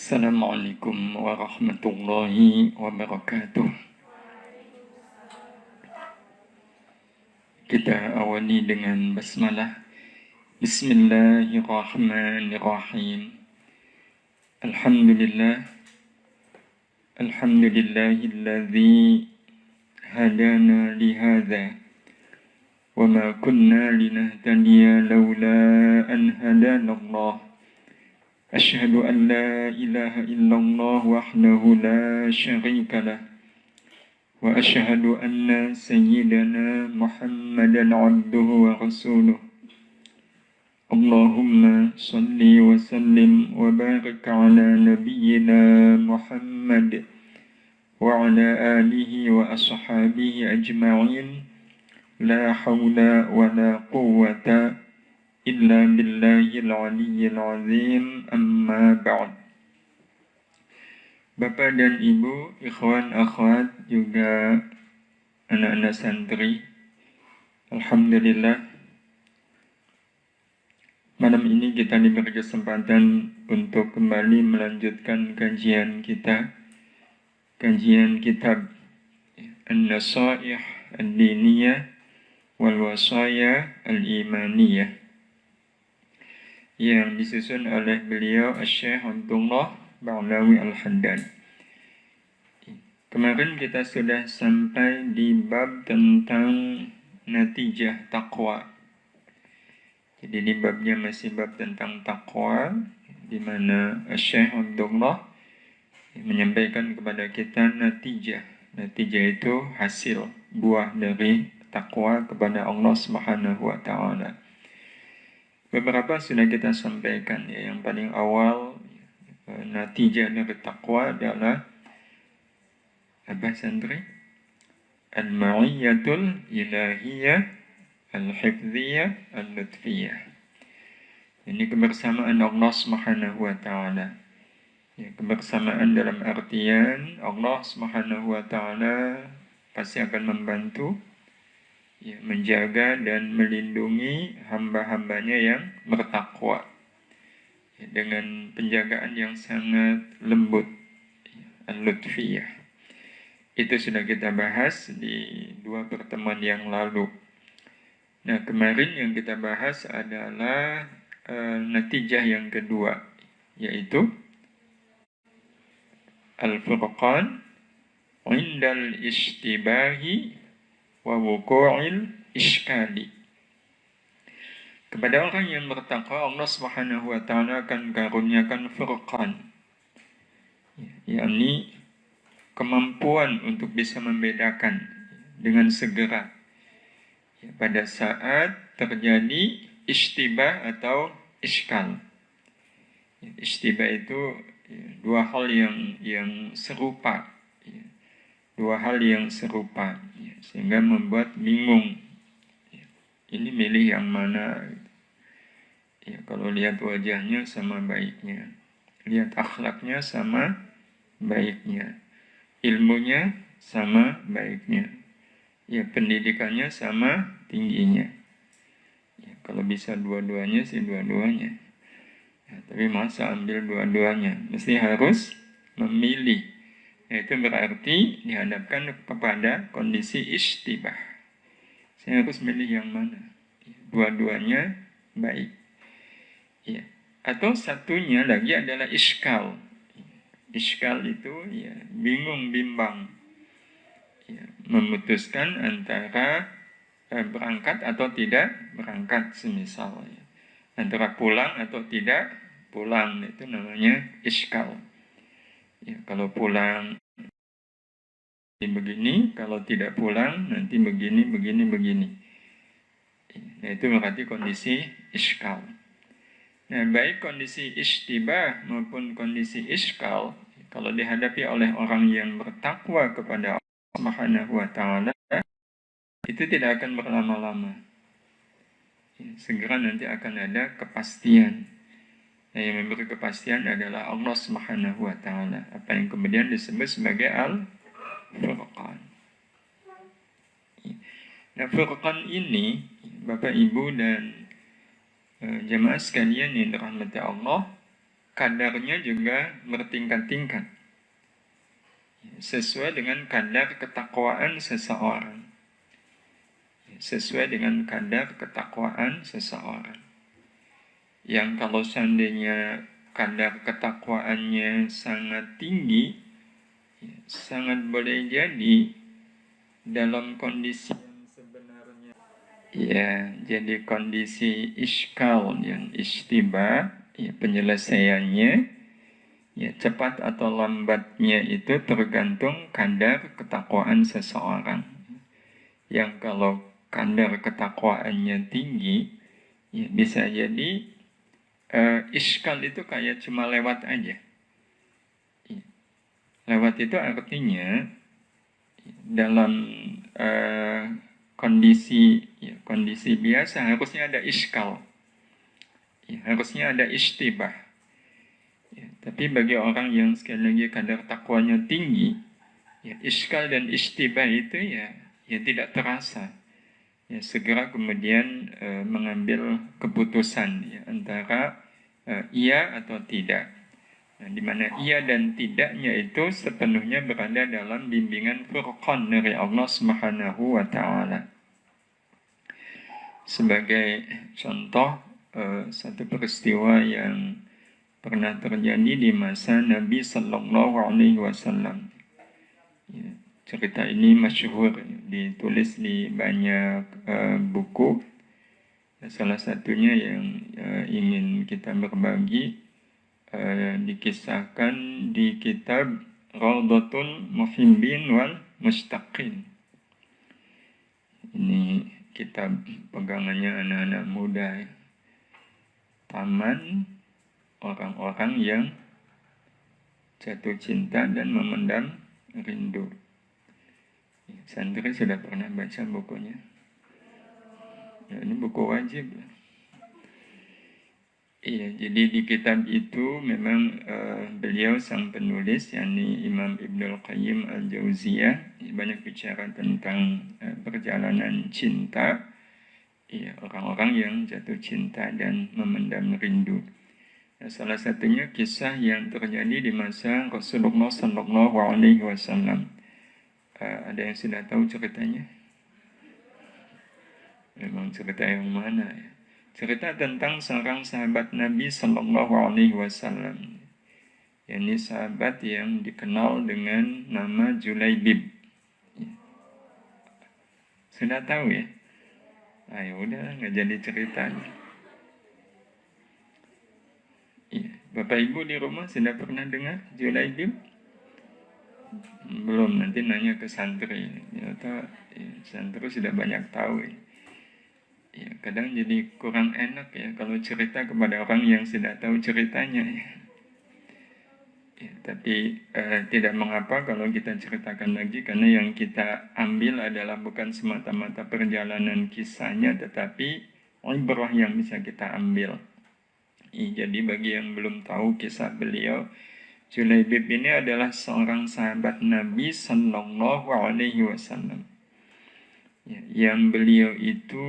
Assalamualaikum warahmatullahi wabarakatuh. Kita awali dengan basmalah. Bismillahirrahmanirrahim. Alhamdulillah. Alhamdulillahilladzi hadana lihadza wa ma kunna linahtadiya laula an hadana Allah. أشهد أن لا إله إلا الله وحده لا شريك له وأشهد أن سيدنا محمدا عبده ورسوله اللهم صل وسلم وبارك على نبينا محمد وعلى آله وأصحابه أجمعين لا حول ولا قوة Illa billahil aliyyil azim, amma ba'd. Bapak dan Ibu, ikhwan, akhwat, juga anak-anak santri, alhamdulillah, malam ini kita diberi kesempatan untuk kembali melanjutkan kajian kita, kajian kitab An-Nasaih Ad-Diniyah wal Wasaya Al-Imaniyah yang disusun oleh beliau Syekh Abdullah Ba'lawi Al-Haddad. Kemarin kita sudah sampai di bab tentang natijah taqwa. Jadi di babnya masih bab tentang taqwa, di mana Syekh Abdullah menyampaikan kepada kita natijah. Natijah itu hasil buah dari taqwa kepada Allah Subhanahu wa taala. Beberapa sudah kita sampaikan ya. Yang paling awal natijah dari taqwa adalah apa santri? Al-ma'iyyatul ilahiyah al-hifdziyah al-lutfiyah. Ini kebersamaan Allah Subhanahu wa taala. Ya, kebersamaan dalam artian Allah Subhanahu wa taala pasti akan membantu ya, menjaga dan melindungi hamba-hambanya yang bertakwa ya, dengan penjagaan yang sangat lembut ya, al-lutfiyah. Itu sudah kita bahas di 2 pertemuan yang lalu. Nah, kemarin yang kita bahas adalah natijah yang kedua, yaitu al-furqan indal ishtibahi wa wuqu'il iskali. Kepada orang yang bertakwa, Allah Subhanahu wa taala akan karuniakan furqan, yakni kemampuan untuk bisa membedakan dengan segera ya, pada saat terjadi istibah atau iskal. Ya, istibah itu ya, dua hal yang serupa. Ya, dua hal yang serupa ya, sehingga membuat bingung ya, ini milih yang mana ya, kalau lihat wajahnya sama baiknya, lihat akhlaknya sama baiknya, ilmunya sama baiknya ya, pendidikannya sama tingginya ya, kalau bisa dua-duanya sih dua-duanya ya, tapi masa ambil dua-duanya, mesti harus memilih. Itu berarti dihadapkan kepada kondisi istibah. Saya harus milih yang mana. Dua-duanya baik. Ya. Atau satunya lagi adalah iskal. Iskal itu ya, bingung, bimbang. Ya, memutuskan antara berangkat atau tidak berangkat semisal. Ya. Antara pulang atau tidak pulang. Itu namanya iskal. Ya, kalau pulang begini, kalau tidak pulang nanti begini. Nah, itu berarti kondisi iskal. Nah, baik kondisi istibah maupun kondisi iskal, kalau dihadapi oleh orang yang bertakwa kepada Allah Subhanahu wa taala, itu tidak akan berlama-lama. Segera nanti akan ada kepastian. Nah, yang memberi kepastian adalah Allah Subhanahu wa taala, apa yang kemudian disebut sebagai al-furqan. Nah, furqan ini, Bapak Ibu dan jemaah sekalian yang dirahmati Allah, kadarnya juga bertingkat-tingkat. Sesuai dengan kadar ketakwaan seseorang. Sesuai dengan kadar ketakwaan seseorang. Yang kalau seandainya kadar ketakwaannya sangat tinggi, sangat boleh jadi dalam kondisi yang sebenarnya jadi kondisi iskal yang istibah, penyelesaiannya cepat atau lambatnya itu tergantung kadar ketakwaan seseorang. Yang kalau kadar ketakwaannya tinggi, bisa jadi iskal itu kayak cuma lewat aja. Lewat itu artinya dalam kondisi biasa harusnya ada iskal, harusnya ada istibah. Tapi bagi orang yang sekali lagi kadar takwanya tinggi, iskal dan istibah itu tidak terasa. Segera kemudian mengambil keputusan antara iya atau tidak. Di mana iya dan tidaknya itu sepenuhnya berada dalam bimbingan furqan dari Allah Subhanahu wa Ta'ala. Sebagai contoh, satu peristiwa yang pernah terjadi di masa Nabi Sallallahu Alaihi Wasallam. Cerita ini masyhur, ditulis di banyak buku. Salah satunya yang ingin kita berbagi dikisahkan di kitab Rawdatul Muhibbin wal Mustaqin. Ini kitab pegangannya anak-anak muda, taman orang-orang yang jatuh cinta dan memendam rindu. Santri sudah pernah baca bukunya. Ini buku wajib. Jadi di kitab itu memang beliau sang penulis, yakni Imam Ibnul Qayyim Al-Jauziyah, banyak bicara tentang perjalanan cinta, orang-orang yang jatuh cinta dan memendam rindu. Salah satunya kisah yang terjadi di masa Rasulullah Sallallahu Alaihi Wasallam. Ada yang sudah tahu ceritanya? Memang cerita yang mana ya? Cerita tentang seorang sahabat Nabi Sallallahu Alaihi Wasallam. Ini sahabat yang dikenal dengan nama Julaibib. Sudah tahu ya? Ya udah, nggak jadi ceritanya. Bapak Ibu di rumah sudah pernah dengar Julaibib? Belum, nanti nanya ke santri. Santri sudah banyak tahu ya. Kadang jadi kurang enak ya kalau cerita kepada orang yang sudah tahu ceritanya ya. Tapi tidak mengapa kalau kita ceritakan lagi, karena yang kita ambil adalah bukan semata-mata perjalanan kisahnya, tetapi ibrah yang bisa kita ambil. Jadi bagi yang belum tahu kisah beliau, Julaibib ini adalah seorang sahabat Nabi Sallallahu Alaihi Wasallam. Yang beliau itu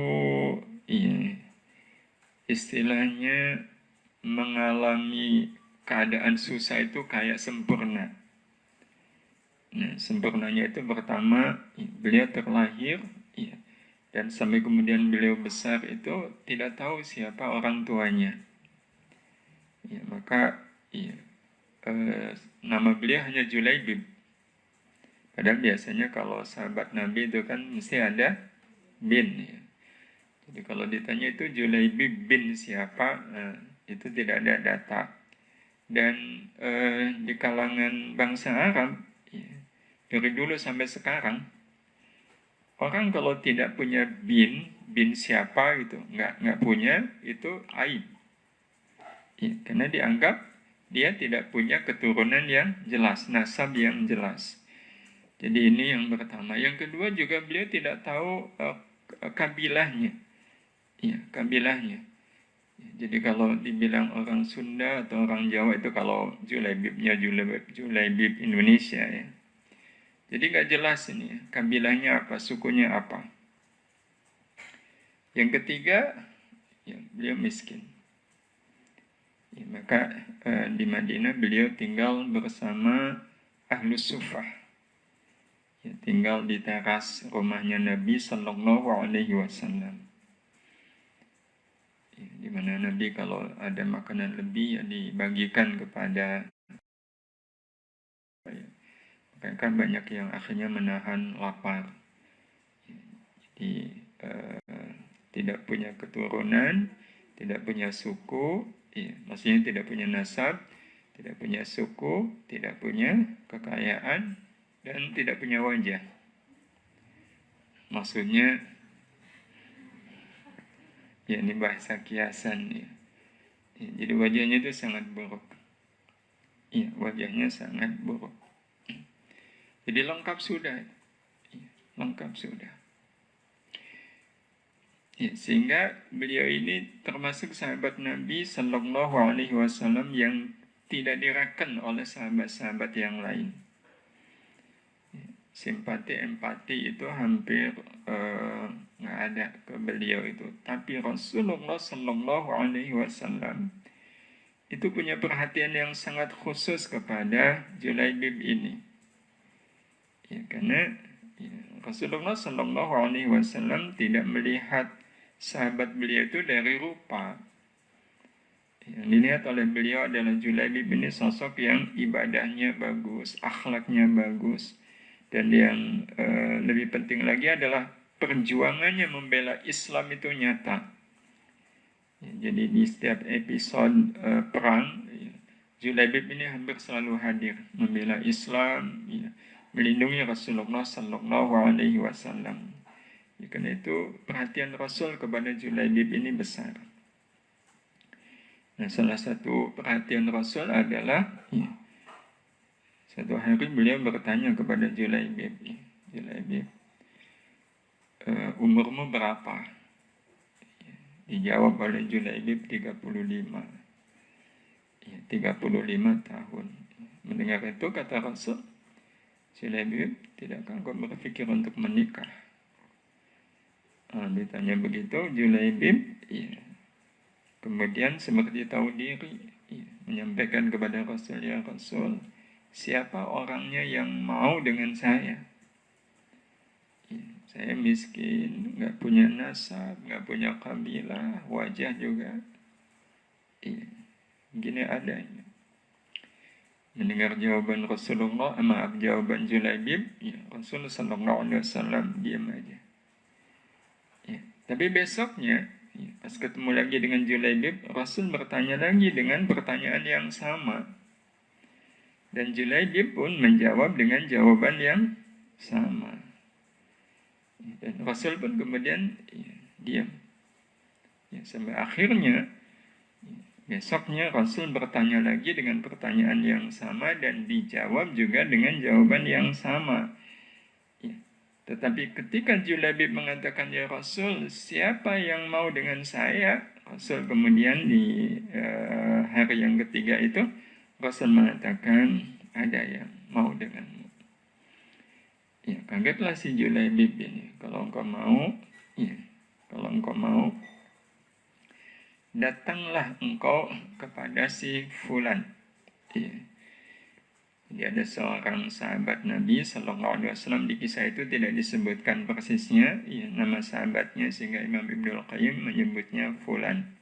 istilahnya mengalami keadaan susah itu kayak sempurna. Nah, sempurnanya itu pertama beliau terlahir, dan sampai kemudian beliau besar itu tidak tahu siapa orang tuanya. Maka nama beliau hanya Julaibib. Padahal biasanya kalau sahabat Nabi itu kan mesti ada bin. Jadi kalau ditanya itu Julaibib bin siapa, itu tidak ada data. Dan di kalangan bangsa Arab, dari dulu sampai sekarang, orang kalau tidak punya bin siapa gitu, nggak punya, itu aib. Karena dianggap dia tidak punya keturunan yang jelas, nasab yang jelas. Jadi ini yang pertama. Yang kedua juga beliau tidak tahu kabilahnya. Kabilahnya. Jadi kalau dibilang orang Sunda atau orang Jawa itu kalau Julaibibnya Julaibib Indonesia ya. Jadi nggak jelas ini kabilahnya apa, sukunya apa. Yang ketiga, beliau miskin. Ya, maka di Madinah beliau tinggal bersama Ahlus Suffah. Ya, tinggal di teras rumahnya Nabi Sallallahu Alaihi Wasallam. Ya, di mana Nabi kalau ada makanan lebih ya dibagikan kepada ya, mereka banyak yang akhirnya menahan lapar. Ya, jadi tidak punya keturunan, tidak punya suku, ya, maksudnya tidak punya nasab, tidak punya suku, tidak punya kekayaan, dan tidak punya wajah. Maksudnya, ya ini bahasa kiasan ya. Ya, jadi wajahnya itu sangat buruk. Ya, wajahnya sangat buruk. Jadi lengkap sudah. Ya, lengkap sudah. Ya, sehingga beliau ini termasuk sahabat Nabi Sallallahu Alaihi Wasallam yang tidak dirakan oleh sahabat-sahabat yang lain. Simpati empati itu hampir nggak ada ke beliau itu. Tapi Rasulullah Sallallahu Alaihi Wasallam itu punya perhatian yang sangat khusus kepada Julaibib ini. Ya, karena ya, Rasulullah Sallallahu Alaihi Wasallam tidak melihat sahabat beliau itu dari rupa. Yang dilihat oleh beliau adalah Julaibib ini sosok yang ibadahnya bagus, akhlaknya bagus, dan yang lebih penting lagi adalah perjuangannya membela Islam itu nyata. Ya, jadi di setiap episode perang, ya, Julaibib ini hampir selalu hadir membela Islam, ya, melindungi Rasulullah Sallallahu Alaihi Wasallam. Ya, karena itu perhatian Rasul kepada Julaibib ini besar. Nah, salah satu perhatian Rasul adalah ya, satu hari beliau bertanya kepada Julaibib, ya, Julaibib, umurmu berapa? Ya, dijawab oleh Julaibib 35. Ya, 35 tahun. Mendengar itu kata Rasul, Julaibib, tidakkah engkau berpikir untuk menikah? Ditanya begitu, Julaibib ya, kemudian seperti tahu diri ya, menyampaikan kepada Rasul, ya Rasul, siapa orangnya yang mau dengan saya? Ya, saya miskin, nggak punya nasab, nggak punya kabilah, wajah juga. Ya, gini adanya. Mendengar jawaban Rasulullah, maaf jawaban Julaibib, ya, Rasulullah Sallallahu Alaihi Wasallam diam aja. Ya, tapi besoknya, ya, pas ketemu lagi dengan Julaibib, Rasul bertanya lagi dengan pertanyaan yang sama. Dan Julaibib pun menjawab dengan jawaban yang sama. Dan Rasul pun kemudian ya, diam. Ya, sampai akhirnya, ya, besoknya Rasul bertanya lagi dengan pertanyaan yang sama dan dijawab juga dengan jawaban yang sama. Tetapi ketika Julaibib mengatakan, ya Rasul, siapa yang mau dengan saya? Rasul kemudian di hari yang ketiga itu, Rasul mengatakan, ada yang mau denganmu. Ya, kagetlah si Julaibib ini. Kalau engkau mau, ya, kalau engkau mau, datanglah engkau kepada si Fulan. Ya. Jadi ada seorang sahabat Nabi Sallallahu Alaihi Wasallam, di kisah itu tidak disebutkan persisnya ya, nama sahabatnya, sehingga Imam Ibnul Qayyim menyebutnya Fulan.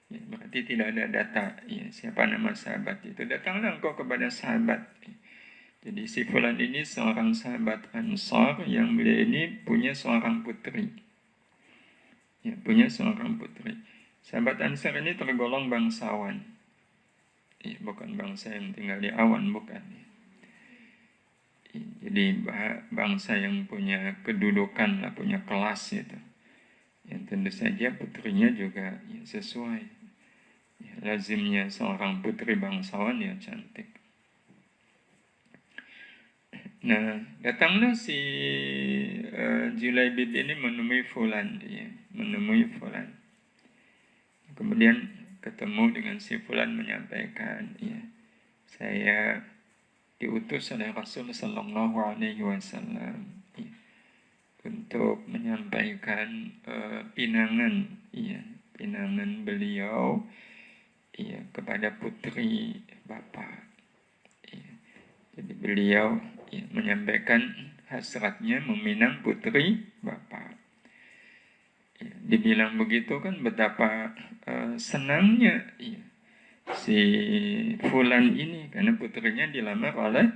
Ya, berarti tidak ada data ya, siapa nama sahabat itu. Datanglah engkau kepada sahabat. Jadi si Fulan ini seorang sahabat Ansar yang beliau ini punya seorang putri. Ya, punya seorang putri. Sahabat Ansar ini tergolong bangsawan. Ya, bukan bangsa yang tinggal di awan, bukan. Jadi bangsa yang punya kedudukan, lah, punya kelas itu. Yang tentu saja putrinya juga ya, sesuai. Ya, lazimnya seorang putri bangsawan ya cantik. Nah, datanglah si Julaibib ini menemui Fulan, ya, menemui Fulan. Kemudian ketemu dengan si Fulan menyampaikan, ya, saya diutus oleh Rasul Sallallahu Alaihi Wasallam ya, untuk menyampaikan pinangan, ya, pinangan beliau ya, kepada putri Bapak. Ya. Jadi beliau ya, menyampaikan hasratnya meminang putri Bapak. Ya, dibilang begitu kan betapa senangnya ya, si Fulan ini karena putrinya dilamar oleh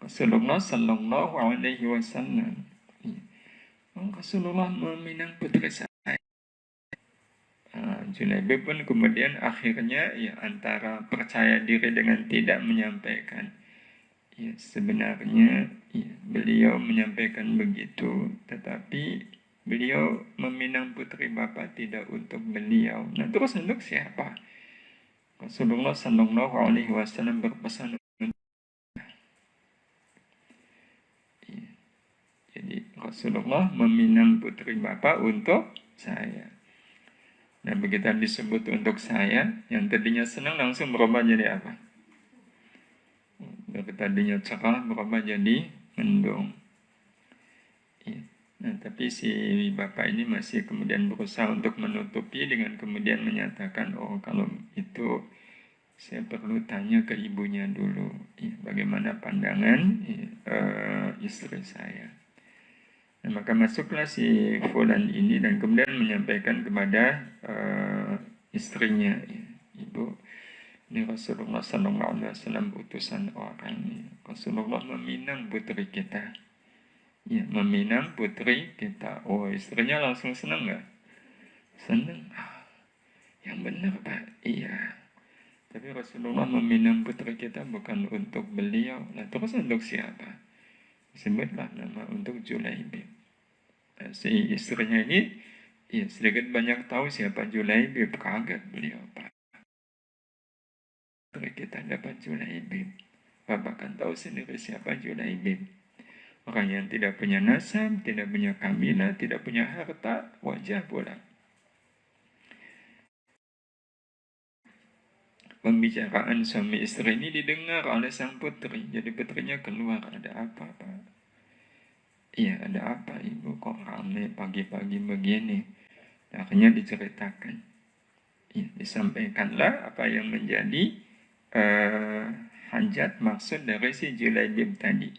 Rasulullah Sallallahu Alaihi Wasallam. Ya. Rasulullah meminang putri saya. Junaibib pun kemudian akhirnya ya antara percaya diri dengan tidak menyampaikan. Ya sebenarnya ya, beliau menyampaikan begitu, tetapi beliau meminang putri Bapak tidak untuk beliau. Nah terus untuk siapa? Rasulullah Sallallahu Alaihi Wasallam berpesan untuk ya. Jadi Rasulullah meminang putri Bapak untuk saya. Nah begitu disebut untuk saya, yang tadinya senang langsung berubah jadi apa? Dari tadinya cerah berubah jadi mendung. Ya. Nah tapi si bapak ini masih kemudian berusaha untuk menutupi dengan kemudian menyatakan, oh kalau itu saya perlu tanya ke ibunya dulu, ya, bagaimana pandangan istri saya. Nah, maka masuklah si Fulan ini dan kemudian menyampaikan kepada istrinya, ya, ibu, ini Rasulullah SAW utusan orang. Ya. Rasulullah meminang putri kita. Ya, meminang putri kita. Oh, istrinya langsung senang nggak? Senang. Ah, yang benar Pak. Iya. Tapi Rasulullah meminang putri kita bukan untuk beliau. Nah, terus untuk siapa? Sebutlah nama untuk Julaibib. Nah, si istrinya ini ya sedikit banyak tahu siapa Julaibib. Kaget beliau, Pak. Kita dapat Julaibib. Bapak kan tahu sendiri siapa Julaibib. Orang yang tidak punya nasab, tidak punya kabilah, tidak punya harta, wajah pula. Pembicaraan suami istri ini didengar oleh sang putri. Jadi putrinya keluar, ada apa Pak? Iya, ada apa ibu? Kok ramai pagi-pagi begini? Akhirnya diceritakan. Ya, disampaikanlah apa yang menjadi hajat maksud dari si Julaibib tadi.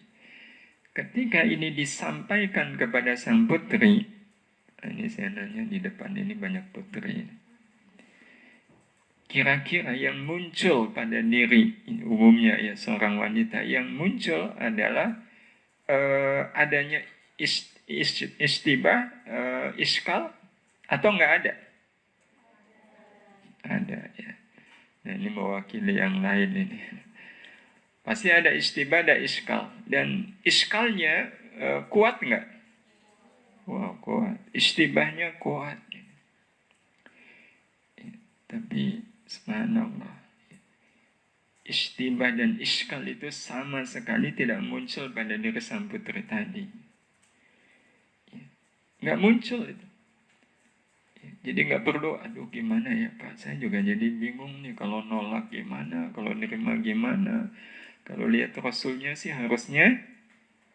Ketika ini disampaikan kepada sang putri, ini saya nanya di depan ini banyak putri. Kira-kira yang muncul pada diri, umumnya ya seorang wanita, yang muncul adalah adanya istibah, iskal, atau nggak ada? Ada ya. Nah ini mewakili yang lain ini. Pasti ada istibah, ada iskal. Dan iskalnya kuat nggak? Wah kuat. Istibahnya kuat. Ya, tapi subhanallah. Istibah dan iskal itu sama sekali tidak muncul pada diri sang putri tadi. Ya, nggak muncul itu. Jadi nggak perlu, aduh gimana ya Pak, saya juga jadi bingung nih kalau nolak gimana, kalau nerima gimana. Kalau lihat Rasulnya sih harusnya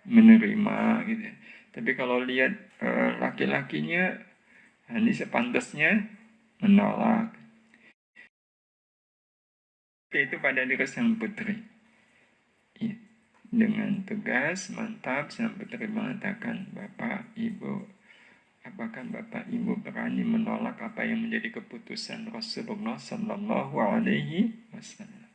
menerima gitu. Tapi kalau lihat laki-lakinya, ini sepantasnya menolak. Itu pada diri sang putri. Ya. Dengan tegas, mantap, sang putri mengatakan, Bapak, Ibu, apakah Bapak Ibu berani menolak apa yang menjadi keputusan Rasulullah Sallallahu Alaihi Wasallam?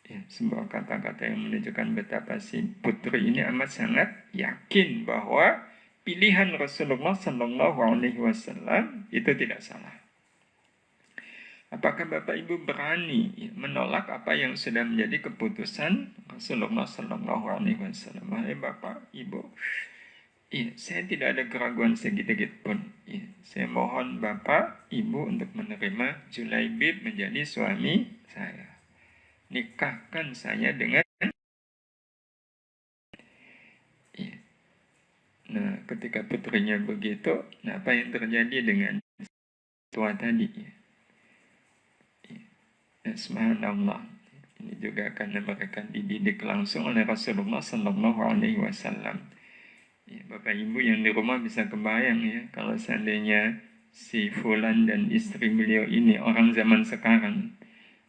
Ya, sebuah kata-kata yang menunjukkan betapa si putri ini amat sangat yakin bahwa pilihan Rasulullah Sallallahu Alaihi Wasallam itu tidak salah. Apakah Bapak Ibu berani menolak apa yang sudah menjadi keputusan Rasulullah Sallallahu Alaihi Wasallam? Hai Bapak Ibu, iya, saya tidak ada keraguan sedikit pun. Iya, saya mohon Bapak, Ibu untuk menerima Julaibib menjadi suami saya. Nikahkan saya dengan. Iya. Nah, ketika putrinya begitu, nah apa yang terjadi dengan tua tadi? Iya. Nah, subhanallah. Ini juga karena mereka dididik langsung oleh Rasulullah Sallallahu Alaihi Wasallam. Ya, Bapak Ibu yang di rumah bisa kebayang ya, kalau seandainya si Fulan dan istri beliau ini orang zaman sekarang,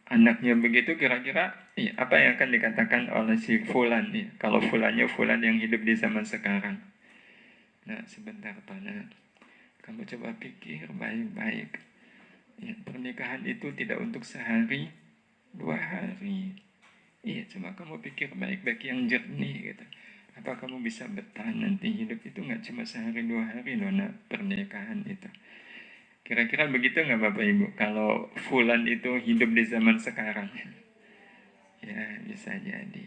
anaknya begitu, kira-kira apa yang akan dikatakan oleh si Fulan kalau Fulannya Fulan yang hidup di zaman sekarang. Nah, sebentar Tona, kamu coba pikir baik-baik. Pernikahan itu tidak untuk sehari, 2 hari. Cuma kamu pikir baik-baik yang jernih gitu. Apa kamu bisa bertahan nanti hidup itu nggak cuma sehari 2 hari loh nak, pernikahan itu. Kira-kira begitu nggak Bapak Ibu? Kalau Fulan itu hidup di zaman sekarang. Ya, bisa jadi.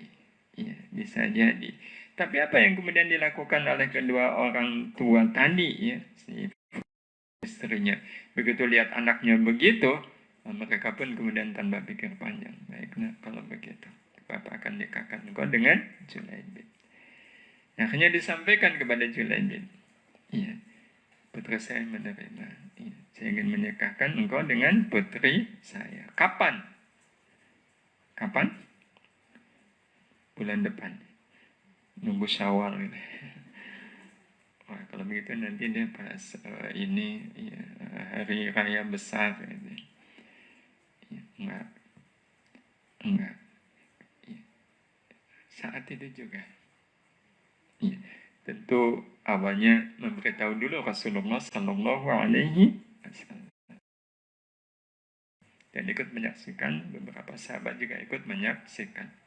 Ya, bisa jadi. Tapi apa yang kemudian dilakukan oleh kedua orang tua tadi ya, si istrinya. Begitu lihat anaknya begitu, mereka pun kemudian tanpa pikir panjang. Baik, nah kalau begitu, Bapak akan nikahkan engkau dengan Julaibib. Akhirnya disampaikan kepada Julaibib. Iya, putra saya menerima. Iya, saya ingin menikahkan engkau dengan putri saya. Kapan? Kapan? Bulan depan. Nunggu Syawal gitu. Wah, kalau begitu nanti dia pas ini ya, hari raya besar gitu. Ya, enggak. Ya. Saat itu juga. Ya. Tentu awalnya memberitahu dulu Rasulullah Sallallahu Alaihi Wasallam. Dan ikut menyaksikan, beberapa sahabat juga ikut menyaksikan.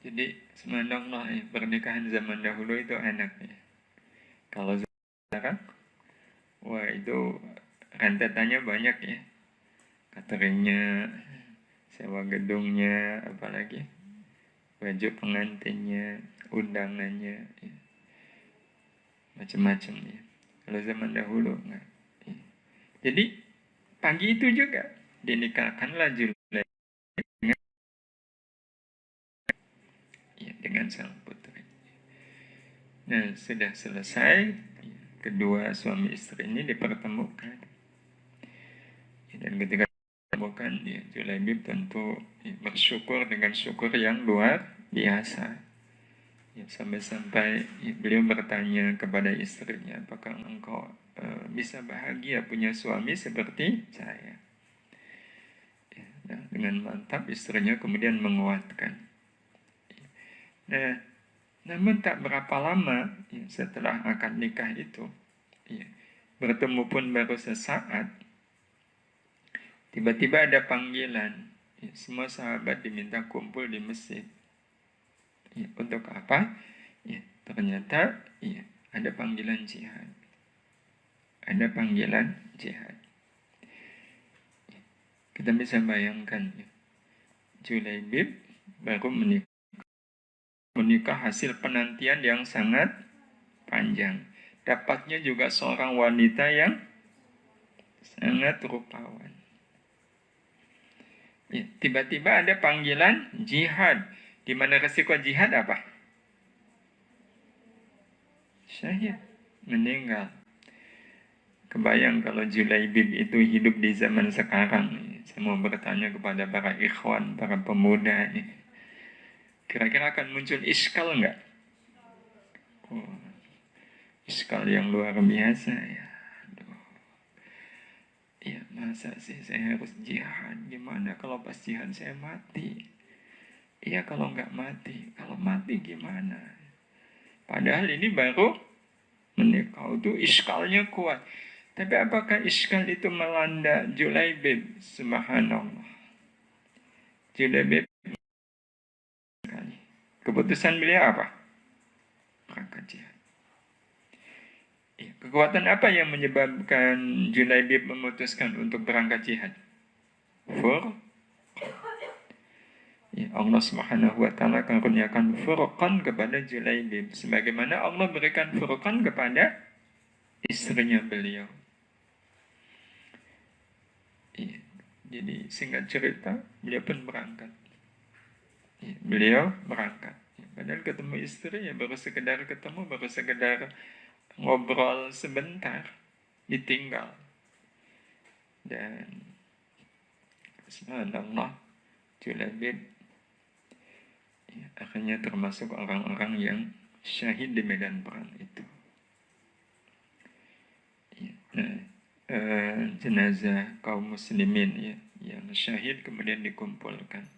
Jadi subhanallah, pernikahan zaman dahulu itu enak ya. Kalau sekarang, wah itu rentetannya banyak ya. Cateringnya, sewa gedungnya, apalagi baju pengantinnya, undangannya, ya. Macam-macam ya. Kalau zaman dahulu enggak. Ya. Jadi pagi itu juga dinikahkanlah Julai dengan sang putri. Nah, sudah selesai, kedua suami istri ini dipertemukan. Dan ketika dipertemukan, Julaibib tentu bersyukur dengan syukur yang luar biasa. Sampai-sampai beliau bertanya kepada istrinya, apakah engkau bisa bahagia punya suami seperti saya? Nah, dengan mantap istrinya kemudian menguatkan. Nah, namun tak berapa lama setelah akad nikah itu, bertemu pun baru sesaat, tiba-tiba ada panggilan. Semua sahabat diminta kumpul di masjid. Untuk apa? Ternyata ada panggilan jihad. Ada panggilan jihad. Kita bisa bayangkan, Julaibib baru menikah hasil penantian yang sangat panjang. Dapatnya juga seorang wanita yang sangat rupawan. Tiba-tiba ada panggilan jihad. Di mana resiko jihad apa? Syahid, meninggal. Kebayang kalau Julaibib itu hidup di zaman sekarang. Saya mau bertanya kepada para ikhwan, para pemuda. Kira-kira akan muncul iskal nggak? Iskal yang luar biasa ya. Ya masa sih saya harus jihad? Gimana kalau pas jihad saya mati? Iya kalau nggak mati. Kalau mati gimana? Padahal ini baru menikah, itu iskalnya kuat. Tapi apakah iskal itu melanda Julaibib? Subhanallah. Julaibib sekali. Keputusan beliau apa? Berangkat jihad. Kekuatan apa yang menyebabkan Julaibib memutuskan untuk berangkat jihad? Allah Subhanahu wa taala karuniakan furqan kepada Julaibib sebagaimana Allah berikan furqan kepada istrinya beliau. Jadi singkat cerita, beliau pun berangkat. Beliau berangkat. Padahal ketemu istri baru sekedar ketemu, baru sekedar ngobrol sebentar, ditinggal. Dan subhanallah, Julaibib akhirnya termasuk orang-orang yang syahid di medan perang itu. Nah, jenazah kaum muslimin ya, yang syahid kemudian dikumpulkan.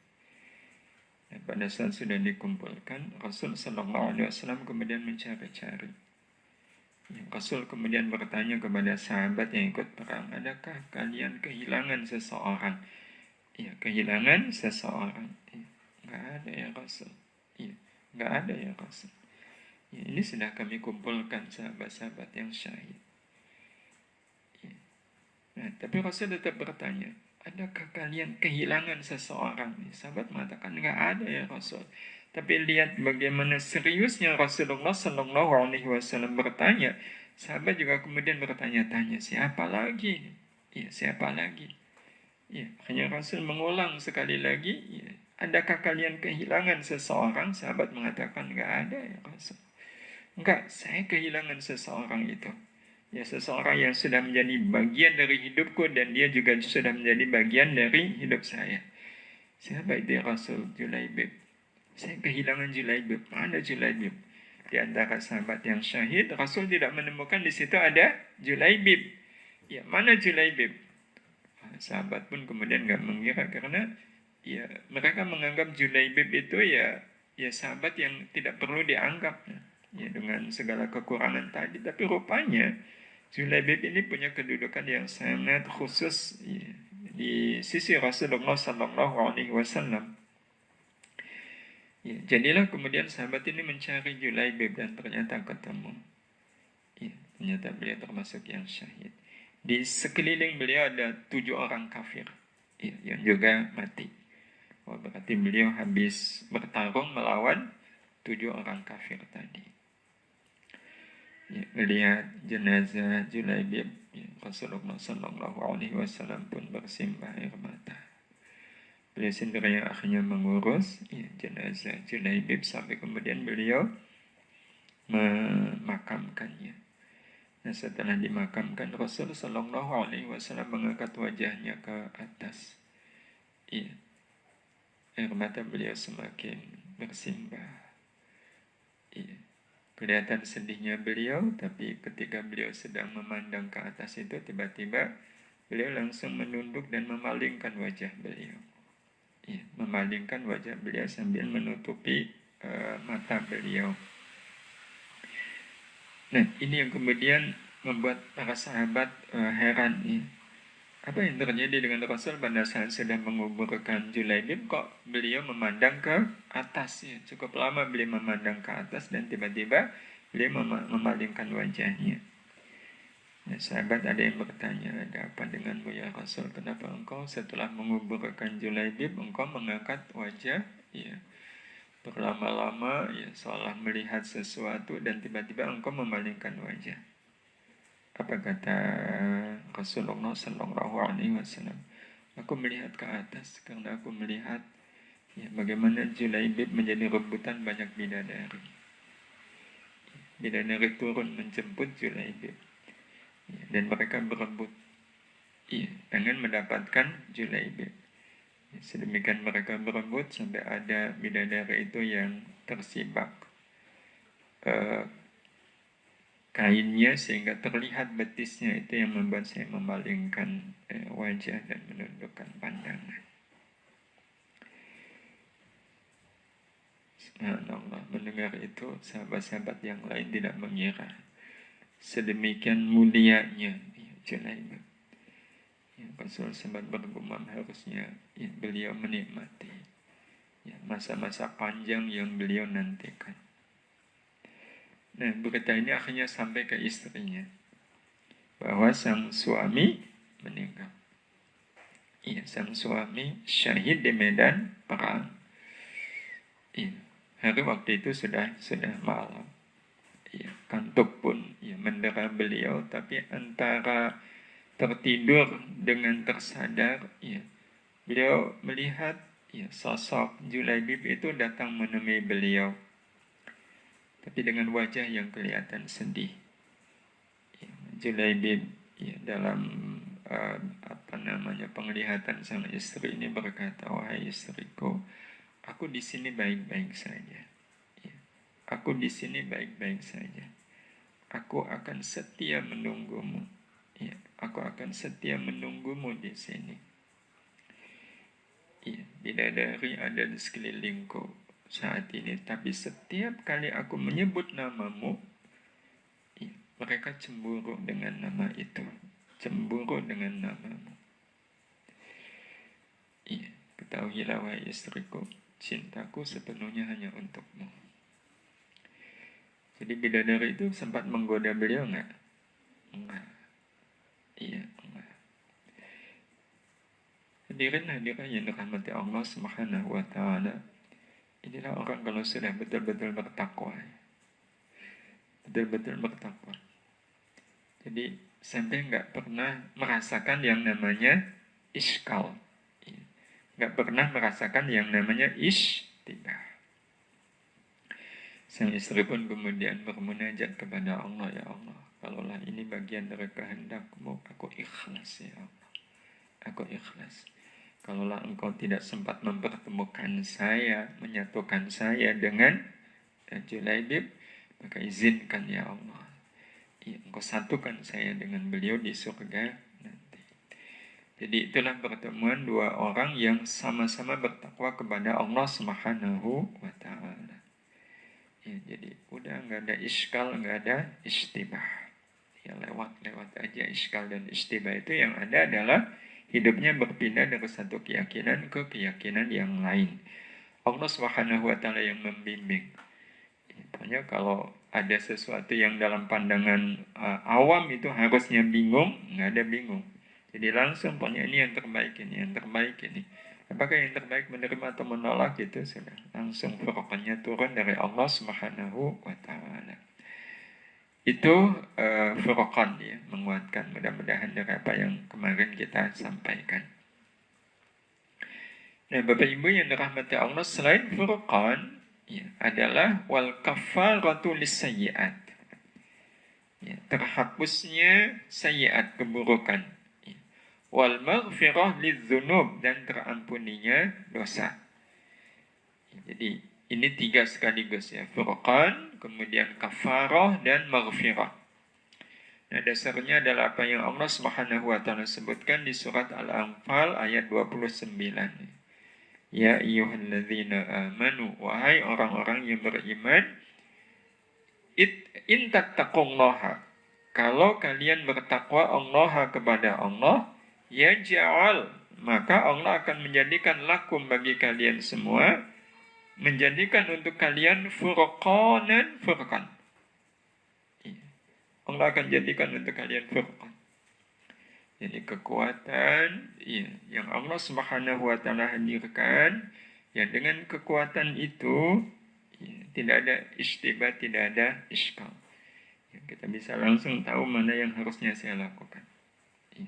Dan pada saat sudah dikumpulkan, Rasul Sallallahu Alaihi Wasallam kemudian mencari-cari. Ya, Rasul kemudian bertanya kepada sahabat yang ikut perang, adakah kalian kehilangan seseorang? Ya, kehilangan seseorang. Ya, nggak ada ya Rasul. Ya, nggak ada ya Rasul. Ya, ini sudah kami kumpulkan sahabat-sahabat yang syahid. Ya. Nah, tapi Rasul tetap bertanya, adakah kalian kehilangan seseorang? Ya, sahabat mengatakan nggak ada ya Rasul. Tapi lihat bagaimana seriusnya Rasulullah Sallallahu Alaihi Wasallam bertanya. Sahabat juga kemudian bertanya-tanya, siapa lagi? Ya, siapa lagi? Ya, hanya Rasul mengulang sekali lagi, ya, adakah kalian kehilangan seseorang? Sahabat mengatakan, nggak ada ya Rasul. Enggak, saya kehilangan seseorang itu. Ya, seseorang yang sudah menjadi bagian dari hidupku dan dia juga sudah menjadi bagian dari hidup saya. Siapa itu ya Rasul? Julaibib. Saya kehilangan Julaibib. Mana Julaibib? Di antara sahabat yang syahid, Rasul tidak menemukan di situ ada Julaibib. Ya, mana Julaibib? Sahabat pun kemudian nggak mengira karena ya mereka menganggap Julaibib itu ya sahabat yang tidak perlu dianggap ya dengan segala kekurangan tadi. Tapi rupanya Julaibib ini punya kedudukan yang sangat khusus ya, di sisi Rasulullah Sallallahu Alaihi Wasallam. Ya, jadilah kemudian sahabat ini mencari Julaibib dan ternyata ketemu. Ya, ternyata beliau termasuk yang syahid. Di sekeliling beliau ada 7 orang kafir ya, yang juga mati. Oh, berarti beliau habis bertarung melawan 7 orang kafir tadi. Ya, lihat jenazah Julaibib, ya, Rasulullah Sallallahu Alaihi Wasallam pun bersimbah air mata. Beliau sendiri yang akhirnya mengurus ya, jenazah Julaibib sampai kemudian beliau memakamkannya. Nah, setelah dimakamkan, Rasul Sallallahu Alaihi Wasallam mengangkat wajahnya ke atas. Iya, air mata beliau semakin bersimbah. Iya, kelihatan sedihnya beliau, tapi ketika beliau sedang memandang ke atas itu, tiba-tiba beliau langsung menunduk dan memalingkan wajah beliau. Iya, memalingkan wajah beliau sambil menutupi mata beliau. Nah, ini yang kemudian membuat para sahabat heran. Ya. Apa yang terjadi dengan Rasul pada saat sudah menguburkan Julaibib, kok beliau memandang ke atas? Ya. Cukup lama beliau memandang ke atas dan tiba-tiba beliau memalingkan wajahnya. Nah, sahabat ada yang bertanya, ada apa denganmu ya Rasul? Kenapa engkau setelah menguburkan Julaibib, engkau mengangkat wajah? Ya. Berlama-lama ya seolah melihat sesuatu dan tiba-tiba engkau memalingkan wajah. Apa kata Rasulullah Sallallahu Alaihi Wasallam? Aku melihat ke atas karena aku melihat ya, bagaimana Julaibib menjadi rebutan banyak bidadari. Bidadari turun menjemput Julaibib ya, dan mereka berebut ya, dengan mendapatkan Julaibib. Ya, sedemikian mereka berebut sampai ada bidadari itu yang tersibak kainnya sehingga terlihat betisnya. Itu yang membuat saya memalingkan wajah dan menundukkan pandangan. Subhanallah, mendengar itu sahabat-sahabat yang lain tidak mengira sedemikian mulianya ya, Julaibib. Ya, Rasul sempat bergumam harusnya ya, beliau menikmati ya, masa-masa panjang yang beliau nantikan. Nah, berita ini akhirnya sampai ke istrinya bahwa sang suami meninggal. Iya, sang suami syahid di medan perang. Iya, hari waktu itu sudah malam. Iya, kantuk pun ya, mendera beliau, tapi antara tertidur dengan tersadar, ya, beliau melihat ya, sosok Julaibib itu datang menemui beliau, tapi dengan wajah yang kelihatan sedih. Ya, Julaibib ya, dalam penglihatan sang istri ini berkata, wahai istriku, aku di sini baik-baik saja. Ya, aku di sini baik-baik saja. Aku akan setia menunggumu. Ya, aku aku akan setia menunggumu di sini. Iya, bidadari ada di sekelilingku saat ini, tapi setiap kali aku menyebut namamu, iya, mereka cemburu dengan nama itu, cemburu dengan namamu. Iya, ketahuilah wahai istriku, cintaku sepenuhnya hanya untukmu. Jadi bidadari itu sempat menggoda beliau enggak? Enggak. Iya, enggak. Hadirin yang dirahmati Allah Subhanahu wa taala. Inilah orang kalau sudah betul-betul bertakwa. Betul-betul bertakwa. Jadi sampai enggak pernah merasakan yang namanya iskal. Enggak pernah merasakan yang namanya ishtibah. Sang istri pun kemudian bermunajat kepada Allah, ya Allah, kalaulah ini bagian dari kehendak-Mu, aku ikhlas ya Allah. Aku ikhlas. Kalaulah Engkau tidak sempat mempertemukan saya, menyatukan saya dengan Julaibib, maka izinkan ya Allah, ya, Engkau satukan saya dengan beliau di surga nanti. Jadi itulah pertemuan dua orang yang sama-sama bertakwa kepada Allah Subhanahu wa ta'ala. Ya, jadi udah nggak ada iskal, nggak ada istibah. Ya lewat aja iskal dan istibah itu. Yang ada adalah hidupnya berpindah dari satu keyakinan ke keyakinan yang lain. Allah Subhanahu wa ta'ala yang membimbing. Pokoknya kalau ada sesuatu yang dalam pandangan awam itu harusnya bingung, nggak ada bingung. Jadi langsung pokoknya ini yang terbaik, ini yang terbaik ini. Apakah yang terbaik menerima atau menolak itu sudah langsung furqannya turun dari Allah Subhanahu wa ta'ala. Itu furqan ya, menguatkan mudah-mudahan dari apa yang kemarin kita sampaikan. Nah, Bapak Ibu yang dirahmati Allah, selain furqan ya, adalah wal kafaratu lisayyi'at. Ya, terhapusnya sayyi'at, keburukan. Ya. Wal maghfirah lidzunub, dan terampuninya dosa. Ya, jadi ini tiga sekaligus ya, furqan, kemudian kafarah dan maghfirah. Nah, dasarnya adalah apa yang Allah Subhanahu wa ta'ala sebutkan di surat Al-Anfal ayat 29. Ya ayyuhalladzina amanu, wahai orang-orang yang beriman, in tattaqullaha, kalau kalian bertakwa Allah kepada Allah, yaj'al, maka Allah akan menjadikan lakum, bagi kalian semua, menjadikan untuk kalian furqanan, furqan. Allah akan jadikan untuk kalian furqan. Jadi kekuatan ya, yang Allah Subhanahu wa ta'ala hadirkan, ya, dengan kekuatan itu ya, tidak ada istibah, tidak ada iskal. Ya, kita bisa langsung tahu mana yang harusnya saya lakukan. Ya,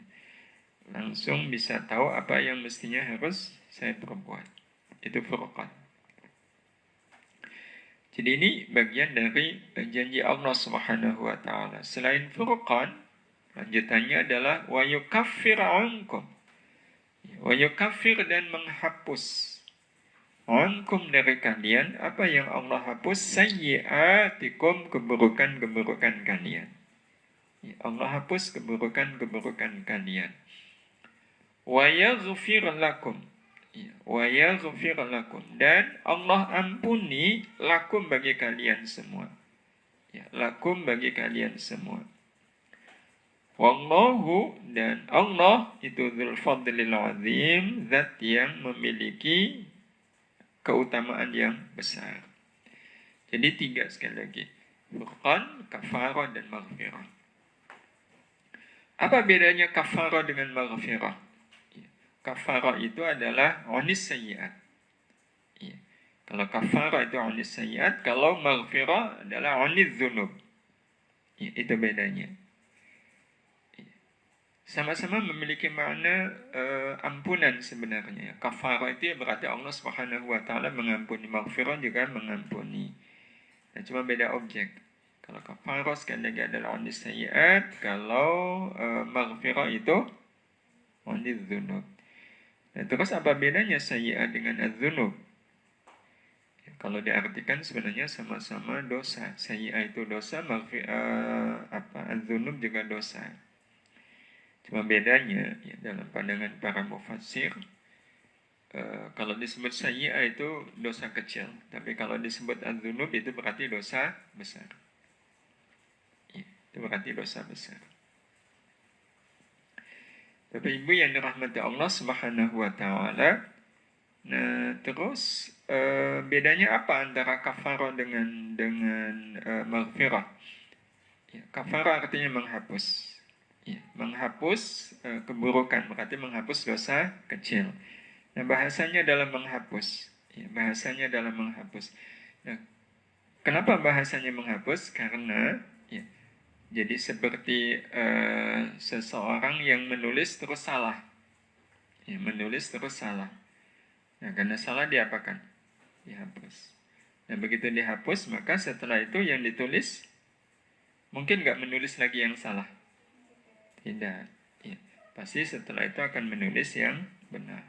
langsung bisa tahu apa yang mestinya harus saya perbuat. Itu furqan. Jadi ini bagian dari janji Allah Subhanahu wa ta'ala. Selain furqan, lanjutannya adalah wa yukaffir ankum. Wa yukaffir, dan menghapus ankum, dari kalian, apa yang Allah hapus, sayyi'atikum, keburukan-keburukan kalian. Allah hapus keburukan-keburukan kalian. Wa yaghfir lakum. Wa yaghfir lakum, dan Allah ampuni lakum, bagi kalian semua. Ya, lakum, bagi kalian semua. Wallahu, dan Allah itu dzul fadlil azim, zat yang memiliki keutamaan yang besar. Jadi tiga sekali lagi, furqan, kafarah, dan maghfirah. Apa bedanya kafarah dengan maghfirah? Kafarah itu adalah onis sayyiat. Ya. Kalau kafarah itu onis sayyiat, kalau maghfirah adalah onis dzunub. Ya, itu bedanya. Ya. Sama-sama memiliki makna ampunan sebenarnya. Kafarah itu berarti Allah Subhanahu wa ta'ala mengampuni, maghfirah juga mengampuni. Nah, cuma beda objek. Kalau kafarah sekali lagi adalah onis sayyiat, kalau maghfirah itu onis dzunub. Nah, terus apa bedanya sayyi'ah dengan az-dzunub? Ya, kalau diartikan sebenarnya sama-sama dosa. Sayyi'ah itu dosa, az-dzunub juga dosa. Cuma bedanya ya, dalam pandangan para mufassir, kalau disebut sayyi'ah itu dosa kecil, tapi kalau disebut adzunub itu berarti dosa besar. Ya, itu berarti dosa besar. Bapak Ibu yang dirahmati Allah Subhanahu wa taala, nah terus bedanya apa antara kafarah dengan maghfirah? Ya, kafarah artinya menghapus. Ya, menghapus keburukan, berarti menghapus dosa kecil. Nah, bahasanya dalam menghapus. Ya, bahasanya dalam menghapus. Nah, kenapa bahasanya menghapus? Karena ya, jadi seperti seseorang yang menulis terus salah. Ya, menulis terus salah. Nah, karena salah diapakan? Dihapus. Nah, begitu dihapus, maka setelah itu yang ditulis mungkin nggak menulis lagi yang salah. Tidak. Ya, pasti setelah itu akan menulis yang benar.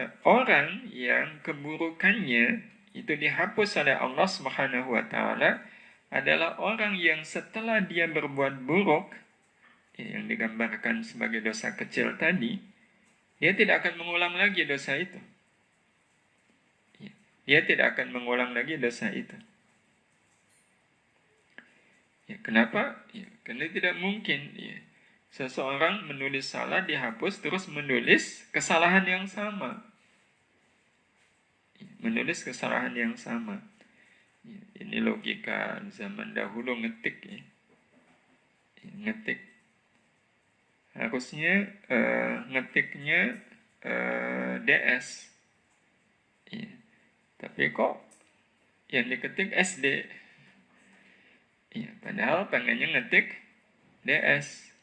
Nah, orang yang keburukannya itu dihapus oleh Allah Subhanahu wa taala adalah orang yang setelah dia berbuat buruk, ya, yang digambarkan sebagai dosa kecil tadi, dia tidak akan mengulang lagi dosa itu. Ya, dia tidak akan mengulang lagi dosa itu. Ya, kenapa? Ya, karena tidak mungkin ya, seseorang menulis salah dihapus terus menulis kesalahan yang sama. Menulis kesalahan yang sama. Ini logika zaman dahulu ngetik ya. Ngetik. Harusnya ngetiknya DS. Ya. Tapi kok yang diketik SD. Ya, padahal pengennya ngetik DS.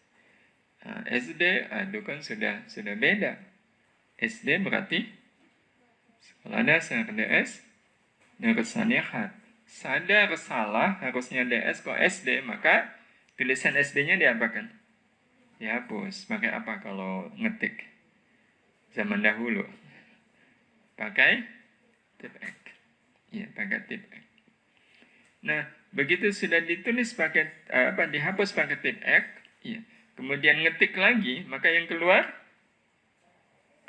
Nah, SD, aduh kan sudah beda. SD berarti sekolah dasar, DS Darus Salihat. Sadar salah, harusnya DS kok SD, maka tulisan SD-nya diapakan? Dihapus. Pakai apa kalau ngetik? Zaman dahulu. Pakai tip X. Ya, pakai tip X. Nah, begitu sudah ditulis pakai dihapus pakai tip X, ya, kemudian ngetik lagi, maka yang keluar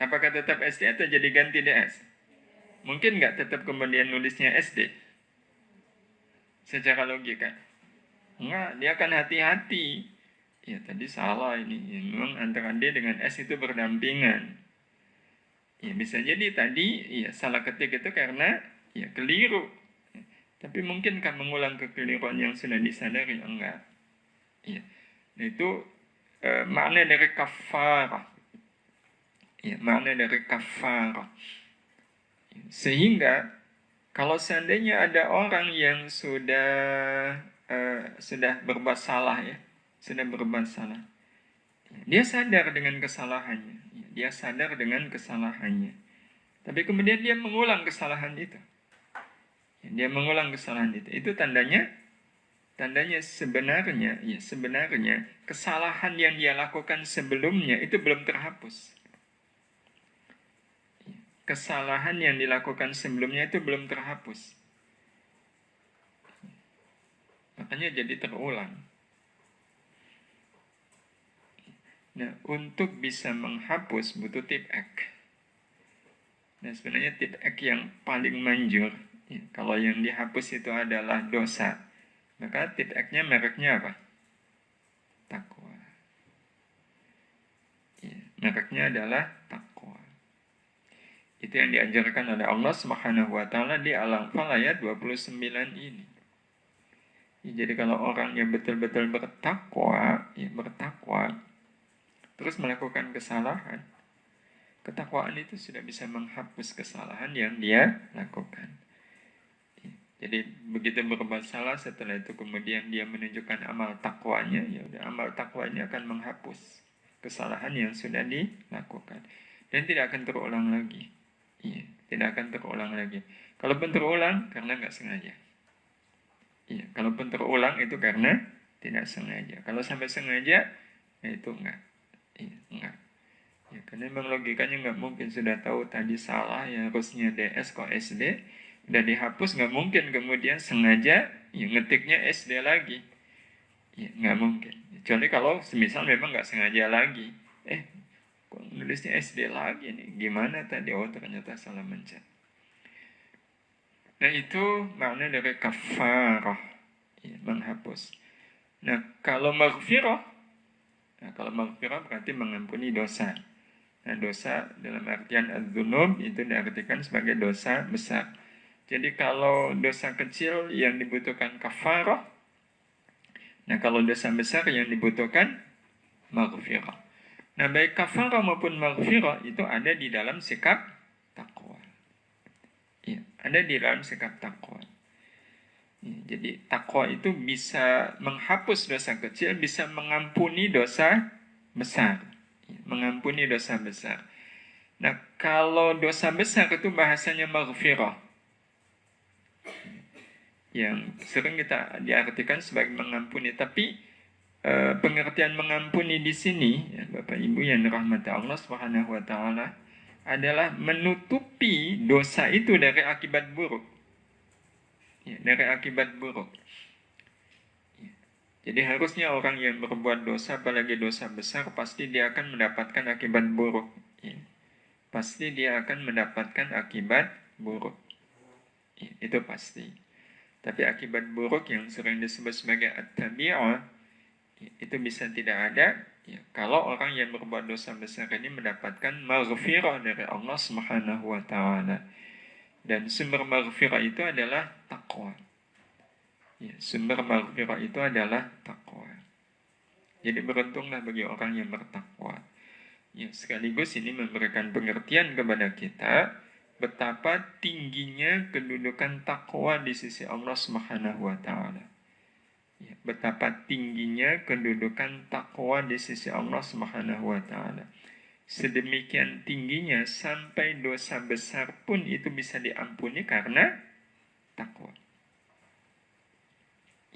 apakah tetap SD atau jadi ganti DS? Mungkin nggak tetap kemudian nulisnya SD? Secara logika. Enggak, dia akan hati-hati. Ya, tadi salah ini. Ya, memang antara D dengan S itu berdampingan. Ya, bisa jadi tadi ya salah ketik itu karena ya keliru. Ya, tapi mungkinkah mengulang kekeliruan yang sudah disadari? Enggak. Ya, nah itu makna dari kafarah. Ya, makna dari kafarah. Sehingga kalau seandainya ada orang yang sudah berbuat salah ya, sudah berbuat salah, dia sadar dengan kesalahannya, dia sadar dengan kesalahannya, tapi kemudian dia mengulang kesalahan itu, dia mengulang kesalahan itu tandanya sebenarnya kesalahan yang dia lakukan sebelumnya itu belum terhapus. Kesalahan yang dilakukan sebelumnya itu belum terhapus. Makanya jadi terulang. Nah, untuk bisa menghapus butuh tip X. Nah, sebenarnya tip X yang paling manjur, ya, kalau yang dihapus itu adalah dosa, maka tip X-nya mereknya apa? Takwa. Ya, mereknya adalah takwa. Itu yang diajarkan oleh Allah Subhanahu wa taala di Al-Anfal ayat 29 ini. Ya, jadi kalau orang yang betul-betul bertakwa, terus melakukan kesalahan, ketakwaan itu sudah bisa menghapus kesalahan yang dia lakukan. Ya, jadi begitu berbuat salah, setelah itu kemudian dia menunjukkan amal takwanya, ya udah amal takwanya akan menghapus kesalahan yang sudah dilakukan dan tidak akan terulang lagi. Iya, tidak akan terulang lagi. Kalaupun terulang, karena nggak sengaja. Iya, kalaupun terulang itu karena tidak sengaja. Kalau sampai sengaja, ya itu enggak. Iya, enggak. Ya, karena memang logikanya nggak mungkin sudah tahu tadi salah, ya harusnya DS kok SD, udah dihapus nggak mungkin kemudian sengaja, ya ngetiknya SD lagi. Ya, nggak mungkin. Kecuali kalau semisal memang nggak sengaja lagi. Kok nulisnya SD lagi nih? Gimana tadi? Oh, ternyata salah mencet. Nah, itu makna dari kafarah, ya, menghapus. Nah, kalau maghfirah berarti mengampuni dosa. Nah, dosa dalam artian az-dzunub itu diartikan sebagai dosa besar. Jadi kalau dosa kecil yang dibutuhkan kafarah, nah kalau dosa besar yang dibutuhkan maghfirah. Nah, baik kafarah maupun maghfirah itu ada di dalam sikap takwa. Ya, ada di dalam sikap takwa. Ya, jadi takwa itu bisa menghapus dosa kecil, bisa mengampuni dosa besar. Ya, mengampuni dosa besar. Nah, kalau dosa besar itu bahasanya maghfirah. Yang sering kita diartikan sebagai mengampuni. Tapi pengertian mengampuni di sini, ya, Bapak Ibu yang dirahmati Allah Subhanahu wa taala, adalah menutupi dosa itu dari akibat buruk. Ya, dari akibat buruk. Ya. Jadi harusnya orang yang berbuat dosa, apalagi dosa besar, pasti dia akan mendapatkan akibat buruk. Ya. Pasti dia akan mendapatkan akibat buruk. Ya, itu pasti. Tapi akibat buruk yang sering disebut sebagai at-tabi'ah, itu bisa tidak ada ya, kalau orang yang berbuat dosa besar ini mendapatkan maghfirah dari Allah Subhanahu wa taala. Dan sumber maghfirah itu adalah takwa. Ya, sumber maghfirah itu adalah takwa. Jadi beruntunglah bagi orang yang bertakwa. Ya, sekaligus ini memberikan pengertian kepada kita betapa tingginya kedudukan takwa di sisi Allah Subhanahu wa taala. Ya, betapa tingginya kedudukan takwa di sisi Allah Subhanahu wa taala. Sedemikian tingginya sampai dosa besar pun itu bisa diampuni karena takwa.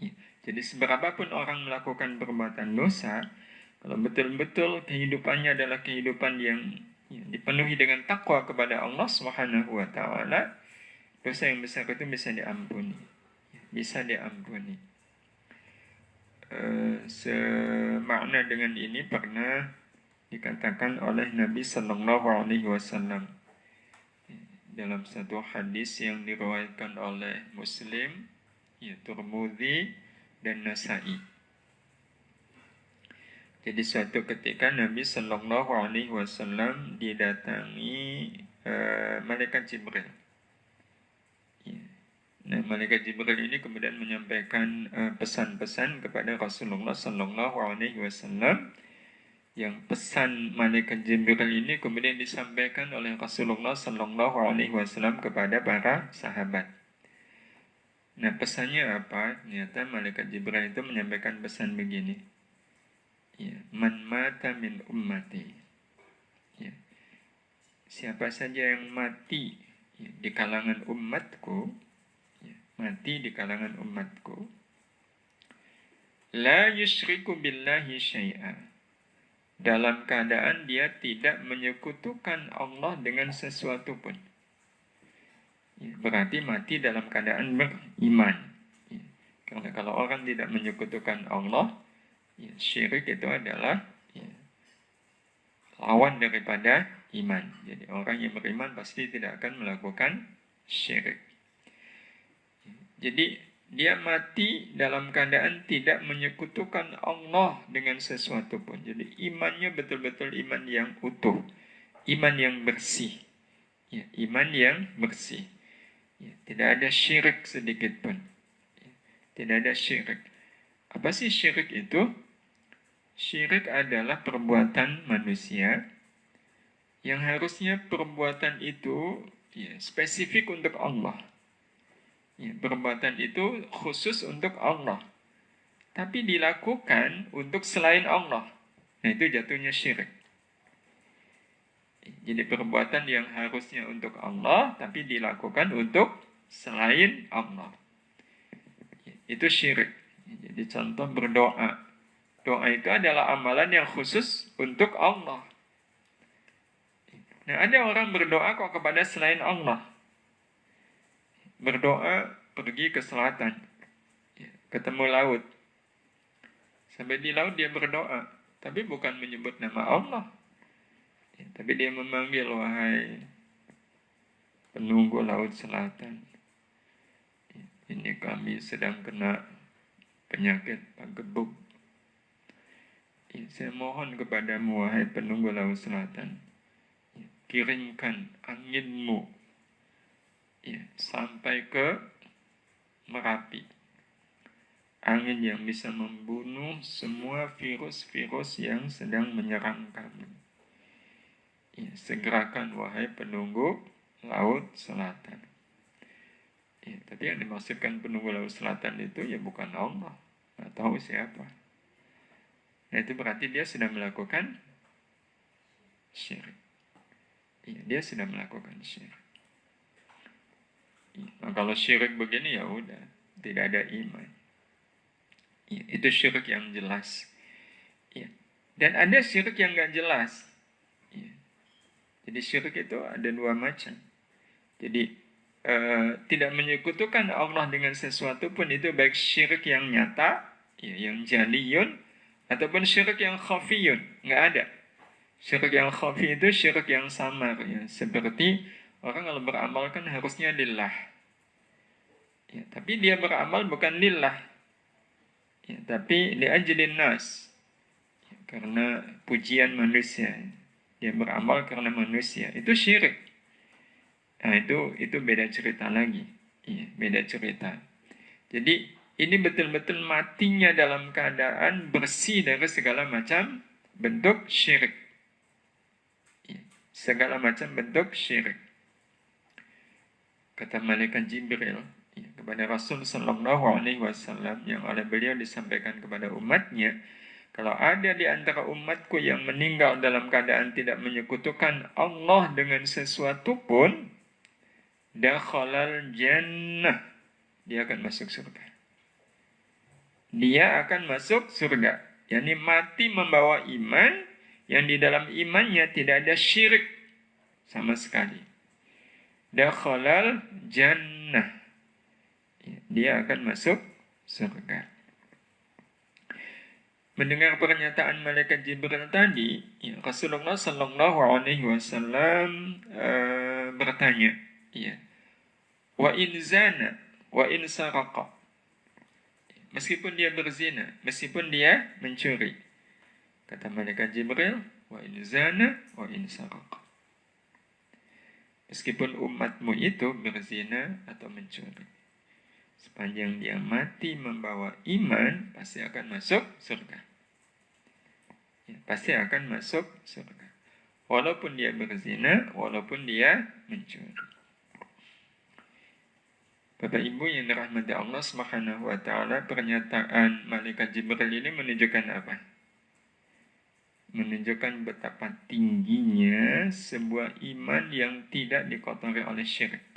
Ya, jadi seberapapun orang melakukan perbuatan dosa, kalau betul-betul kehidupannya adalah kehidupan yang ya, dipenuhi dengan takwa kepada Allah Subhanahu wa taala, dosa yang besar itu bisa diampuni. Ya, bisa diampuni. Semakna dengan ini pernah dikatakan oleh Nabi Sallallahu Alaihi Wasallam dalam satu hadis yang diriwayatkan oleh Muslim, ya, Tirmidzi dan Nasa'i. Jadi suatu ketika Nabi Sallallahu Alaihi Wasallam didatangi malaikat Jibril. Ya. Nah, malaikat Jibril ini kemudian menyampaikan pesan-pesan kepada Rasulullah Sallallahu Alaihi Wasallam, yang pesan malaikat Jibril ini kemudian disampaikan oleh Rasulullah Sallallahu Alaihi Wasallam kepada para sahabat. Nah, pesannya apa? Ternyata malaikat Jibril itu menyampaikan pesan begini. Ya, man mata min ummati. Ya. Siapa saja yang mati ya, di kalangan umatku, ya, mati di kalangan umatku, la yusyriku billahi syai'a, dalam keadaan dia tidak menyekutukan Allah dengan sesuatu pun. Ya, berarti mati dalam keadaan beriman. Ya, karena kalau orang tidak menyekutukan Allah, ya, syirik itu adalah ya, lawan daripada iman. Jadi orang yang beriman pasti tidak akan melakukan syirik. Jadi dia mati dalam keadaan tidak menyekutukan Allah dengan sesuatu pun. Jadi imannya betul-betul iman yang utuh, iman yang bersih. Ya, iman yang bersih. Ya, tidak ada syirik sedikit pun. Ya, tidak ada syirik. Apa sih syirik itu? Syirik adalah perbuatan manusia yang harusnya perbuatan itu ya, spesifik untuk Allah. Ya, perbuatan itu khusus untuk Allah. Tapi dilakukan untuk selain Allah. Nah, itu jatuhnya syirik. Jadi perbuatan yang harusnya untuk Allah, tapi dilakukan untuk selain Allah. Itu syirik. Jadi contoh berdoa. Doa itu adalah amalan yang khusus untuk Allah. Nah, ada orang berdoa kok kepada selain Allah. Berdoa pergi ke selatan, ketemu laut. Sampai di laut dia berdoa, tapi bukan menyebut nama Allah. Ya, tapi dia memanggil, wahai penunggu laut selatan. Ini kami sedang kena penyakit pagebuk. Ya, saya mohon kepadamu, wahai penunggu laut selatan. Ya, kirimkan anginmu ya, sampai ke Merapi. Angin yang bisa membunuh semua virus-virus yang sedang menyerang kami. Ya, segerakan wahai penunggu laut selatan. Ya, tapi yang dimaksudkan penunggu laut selatan itu ya bukan Allah. Nggak tahu siapa. Nah itu berarti dia sudah melakukan syirik. Ya, dia sudah melakukan syirik. Ya, nah, kalau syirik begini ya udah, tidak ada iman. Ya, itu syirik yang jelas. Ya. Dan ada syirik yang nggak jelas. Ya. Jadi syirik itu ada dua macam. Jadi tidak menyekutukan Allah dengan sesuatu pun itu baik syirik yang nyata, ya, yang jaliyun, ataupun syirik yang khafiyun. Nggak ada. Syirik yang khafi itu syirik yang samar. Ya. Seperti orang kalau beramal kan harusnya lillah. Ya, tapi dia beramal bukan lillah. Ya, tapi li'ajlin nas. Ya, karena pujian manusia. Dia beramal karena manusia. Itu syirik. Nah, itu beda cerita lagi. Iya, beda cerita. Jadi, ini betul-betul matinya dalam keadaan bersih dari segala macam bentuk syirik. Iya, segala macam bentuk syirik. Kata malaikat Jibril ya, kepada Rasul Sallallahu Alaihi Wasallam yang oleh beliau disampaikan kepada umatnya, kalau ada di antara umatku yang meninggal dalam keadaan tidak menyekutukan Allah dengan sesuatu pun, dakhalal jannah, dia akan masuk surga. Dia akan masuk surga. Yani mati membawa iman yang di dalam imannya tidak ada syirik sama sekali. Dakhalal jannah, dia akan masuk surga. Mendengar pernyataan malaikat Jibril tadi, ya, Rasulullah Sallallahu Alaihi Wasallam bertanya, ya, wa in zana, wa in saraqa. Meskipun dia berzina, meskipun dia mencuri. Kata malaikat Jibril, wa in zana, wa in saraqa. Meskipun umatmu itu berzina atau mencuri, sepanjang dia mati membawa iman, pasti akan masuk surga. Ya, pasti akan masuk surga. Walaupun dia berzina, walaupun dia mencuri. Bapak Ibu yang dirahmati Allah Subhanahu wa taala, pernyataan malaikat Jibril ini menunjukkan apa? Menunjukkan betapa tingginya sebuah iman yang tidak dikotori oleh syirik.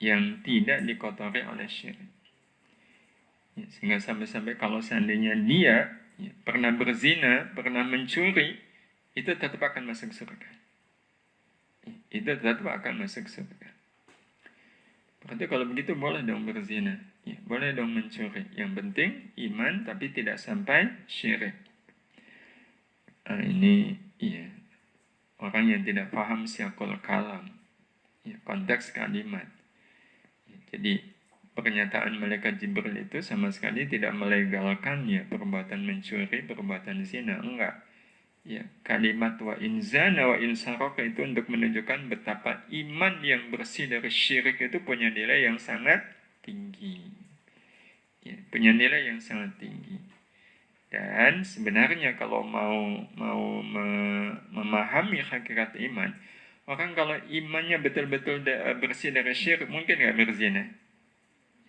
Yang tidak dikotori oleh syirik. Ya, sehingga sampai-sampai kalau seandainya dia ya, pernah berzina, pernah mencuri, itu tetap akan masuk surga. Itu tetap akan masuk surga. Berarti kalau begitu boleh dong berzina, ya, boleh dong mencuri. Yang penting iman tapi tidak sampai syirik. Nah, ini ya, orang yang tidak paham siakul kalam, ya, konteks kalimat. Ya, jadi pernyataan malaikat Jibril itu sama sekali tidak melegalkan ya perbuatan mencuri, perbuatan zina, enggak. Ya, kalimat wa in zana wa in saraka itu untuk menunjukkan betapa iman yang bersih dari syirik itu punya nilai yang sangat tinggi. Ya, punya nilai yang sangat tinggi. Dan sebenarnya kalau mau memahami hakikat iman, orang kalau imannya betul-betul bersih dari syirik, mungkin nggak berzina?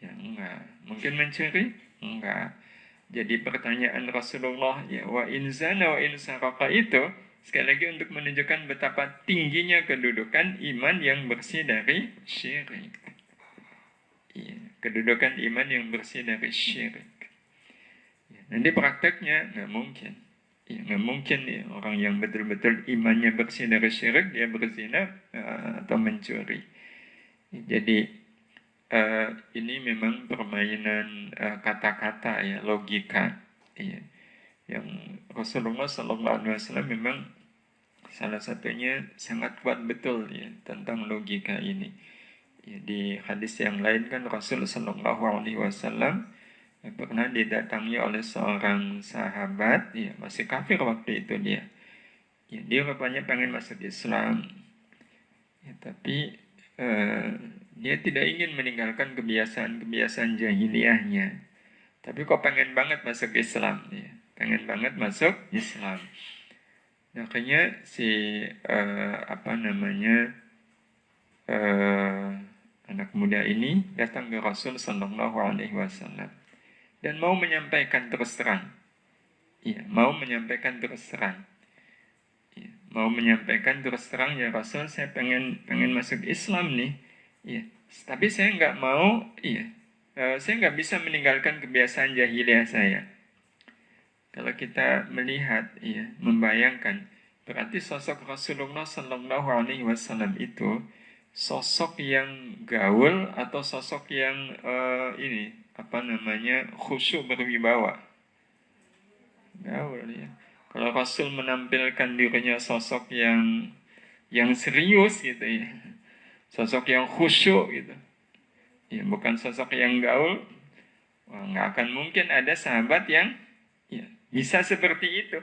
Ya enggak. Mungkin mencuri? Enggak. Jadi pertanyaan Rasulullah ya wa in zana wa in saraka itu sekali lagi untuk menunjukkan betapa tingginya kedudukan iman yang bersih dari syirik. Ya, kedudukan iman yang bersih dari syirik. Ya, nanti prakteknya nggak mungkin. Ya, nggak mungkin ya, orang yang betul-betul imannya bersih dari syirik dia berzina atau mencuri. Ya, jadi ini memang permainan kata-kata ya, logika. Ya. Yang Rasulullah SAW memang salah satunya sangat kuat betul ya tentang logika ini. Ya, di hadis yang lain kan Rasul SAW pernah didatangi oleh seorang sahabat, ya masih kafir waktu itu dia. Ya, dia rupanya pengen masuk Islam, ya, tapi dia tidak ingin meninggalkan kebiasaan-kebiasaan jahiliyahnya. Tapi kok pengen banget masuk Islam, ya. Pengen banget masuk Islam. Makanya si anak muda ini datang ke Rasul Sallallahu Alaihi Wasallam dan mau menyampaikan terus terang, ya, mau menyampaikan terus terang, ya, mau menyampaikan terus terang ya Rasul, saya pengen masuk Islam nih, ya, tapi saya nggak mau, ya, saya nggak bisa meninggalkan kebiasaan jahiliyah saya. Kalau kita melihat, ya, membayangkan, berarti sosok Rasulullah Sallallahu Alaihi Wasallam itu sosok yang gaul atau sosok yang khusyuk berwibawa. Gaul ya. Kalau Rasul menampilkan dirinya sosok yang serius gitu ya, sosok yang khusyuk gitu, ya bukan sosok yang gaul, nggak akan mungkin ada sahabat yang ya, bisa seperti itu.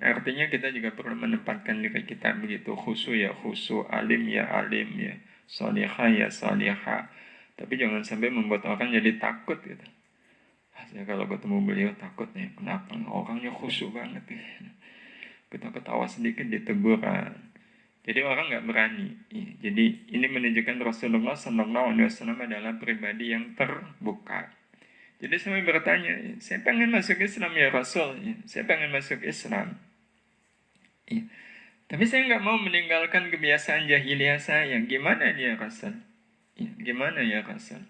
Artinya kita juga perlu menempatkan diri kita begitu, khusyuk ya khusyuk, alim ya alim ya, salihah ya salihah. Tapi jangan sampai membuat orang jadi takut gitu. Saya kalau ketemu beliau takut nih, kenapa? Orangnya khusyuk banget nih. Kita ketawa sedikit ditegur. Jadi orang nggak berani. Jadi ini menunjukkan Rasulullah SAW adalah pribadi yang terbuka. Jadi saya bertanya, saya pengen masuk Islam ya Rasul, saya pengen masuk Islam. Ya. Tapi saya nggak mau meninggalkan kebiasaan jahiliyah saya. Gimana dia Rasul? Ya, gimana ya Rasul?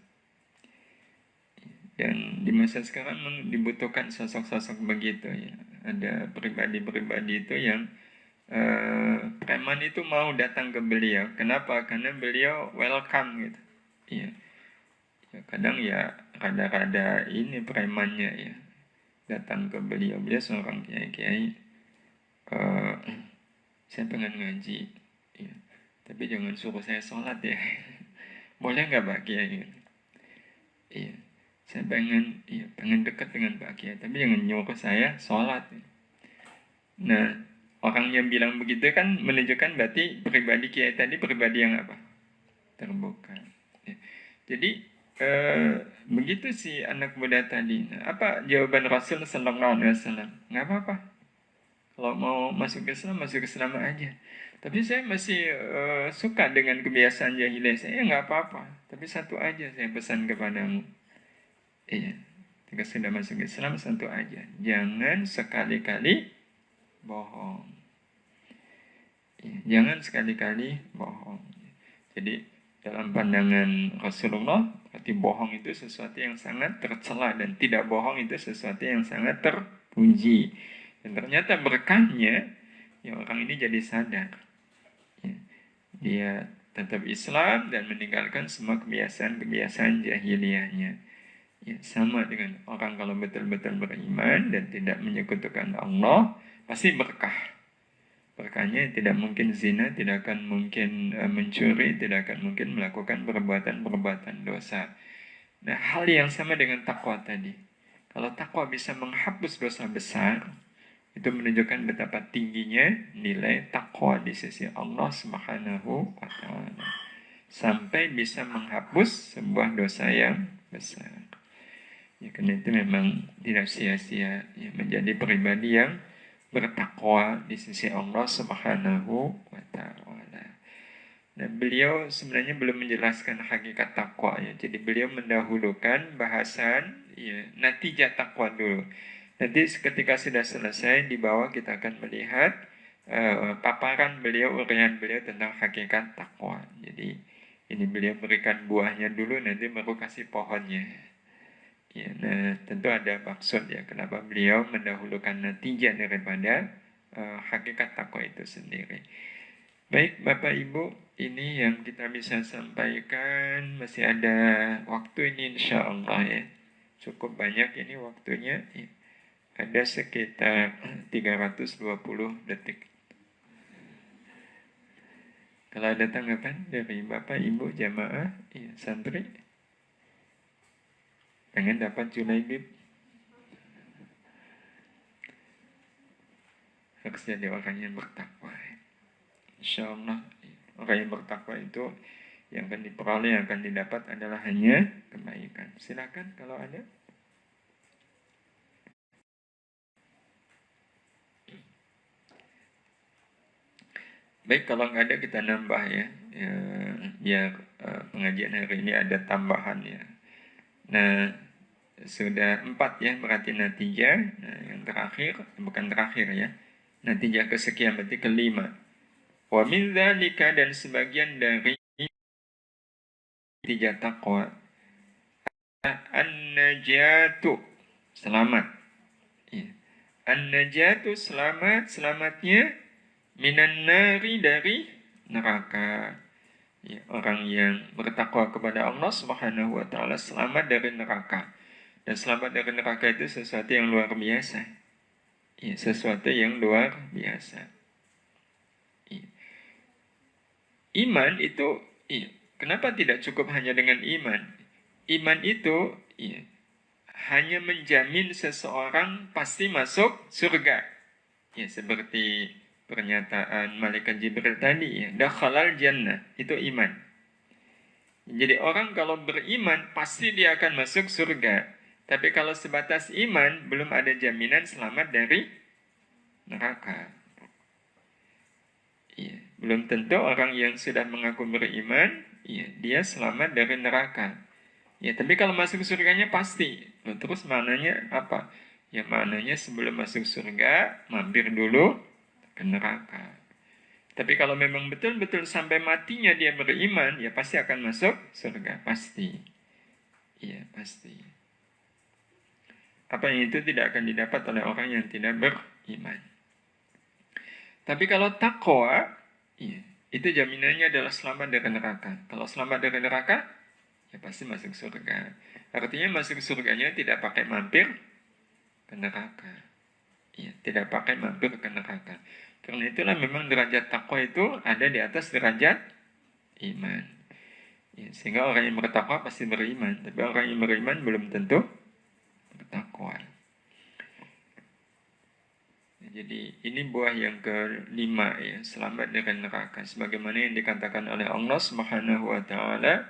Dan di masa sekarang dibutuhkan sosok-sosok begitu ya. Ada pribadi-pribadi itu yang preman itu mau datang ke beliau. Kenapa? Karena beliau welcome gitu. Iya. Ya, kadang ya rada-rada ini premannya ya datang ke beliau. Beliau seorang kiai-kiai. Saya pengen ngaji, ya. Tapi jangan suruh saya sholat ya. Boleh nggak Pak Kiai? Iya. Saya pengen dekat dengan Pak Kiai, tapi jangan nyuruh saya sholat. Ya. Nah, orang yang bilang begitu kan menunjukkan berarti pribadi Kiai tadi pribadi yang apa? Terbuka. Ya. Jadi begitu si anak muda tadi. Nah, apa jawaban Rasul Sallallahu Alaihi Wasallam? Nggak apa-apa. Kalau mau masuk Islam aja. Tapi saya masih suka dengan kebiasaan jahiliyah saya, nggak apa-apa. Tapi satu aja saya pesan kepadamu. Iya, jika sudah masuk Islam satu aja. Jangan sekali-kali bohong. Iya, jangan sekali-kali bohong. Jadi dalam pandangan Rasulullah, berarti bohong itu sesuatu yang sangat tercela dan tidak bohong itu sesuatu yang sangat terpuji. Dan ternyata berkahnya, ya orang ini jadi sadar. Ya, dia tetap Islam dan meninggalkan semua kebiasaan-kebiasaan jahiliyahnya. Ya, sama dengan orang kalau betul-betul beriman dan tidak menyekutukan Allah, pasti berkah. Berkahnya tidak mungkin zina, tidak akan mungkin mencuri, tidak akan mungkin melakukan perbuatan-perbuatan dosa. Nah, hal yang sama dengan takwa tadi. Kalau takwa bisa menghapus dosa besar, itu menunjukkan betapa tingginya nilai takwa di sisi Allah Subhanahu wa Ta'ala. Sampai bisa menghapus sebuah dosa yang besar. Ya, karena itu memang tidak sia-sia ya, menjadi pribadi yang bertakwa di sisi Allah Subhanahu wa Ta'ala. Nah, beliau sebenarnya belum menjelaskan hakikat takwa ya. Jadi beliau mendahulukan bahasan ya, natijah takwa dulu. Nanti ketika sudah selesai di bawah kita akan melihat paparan beliau, uraian beliau tentang hakikat takwa. Jadi ini beliau berikan buahnya dulu, nanti baru kasih pohonnya. Ya, nah tentu ada maksud ya kenapa beliau mendahulukan natijah daripada hakikat takwa itu sendiri. Baik Bapak Ibu. ini yang kita bisa sampaikan. Masih ada waktu ini insya Allah ya. Cukup banyak ini waktunya. Ya. Ada sekitar 320 detik. Kalau ada tanggapan dari Bapak, Ibu, jamaah, ya, santri, pengen dapat Julaibib, harus jadi orang yang bertakwa. Insya Allah, orang yang bertakwa itu yang akan diperoleh, yang akan didapat adalah hanya kebaikan. Silakan kalau ada. Baik, kalau nggak ada kita nambah ya. Biar pengajian hari ini ada tambahan ya. Nah, sudah 4 ya berarti natijah. Nah, yang terakhir, bukan terakhir ya. Natijah kesekian berarti kelima. Wa min dzalika, dan sebagian dari natijah taqwa, an-najatu, selamat. Ya. An-najatu, selamat, selamatnya minan nari, dari neraka. Ya, orang yang bertakwa kepada Allah Subhanahu wa taala selamat dari neraka. Dan selamat dari neraka itu sesuatu yang luar biasa. Ya, sesuatu yang luar biasa. Ya. Iman itu, ya, kenapa tidak cukup hanya dengan iman? Iman itu ya, hanya menjamin seseorang pasti masuk surga. Ya, seperti pernyataan malaikat Jibril tadi ya, dakhalal jannah, itu iman. Jadi orang kalau beriman pasti dia akan masuk surga. Tapi kalau sebatas iman belum ada jaminan selamat dari neraka. Ya, belum tentu orang yang sudah mengaku beriman, ya, dia selamat dari neraka. Ya, tapi kalau masuk surganya pasti. Nah, terus maknanya apa? Ya maknanya sebelum masuk surga mampir dulu ke neraka. Tapi kalau memang betul-betul sampai matinya dia beriman, ya pasti akan masuk surga, pasti. Iya, pasti. Apa yang itu tidak akan didapat oleh orang yang tidak beriman. Tapi kalau takwa, iya, itu jaminannya adalah selamat dari neraka. Kalau selamat dari neraka, ya pasti masuk surga. Artinya masuk surganya tidak pakai mampir ke neraka. Iya, tidak pakai mampir ke neraka. Karena itulah memang derajat takwa itu ada di atas derajat iman. Ya, sehingga orang yang bertakwa pasti beriman. Tapi orang yang beriman belum tentu bertakwa. Ya, jadi ini buah yang kelima ya, selamat dari neraka. Sebagaimana yang dikatakan oleh Allah Subhanahu wa taala,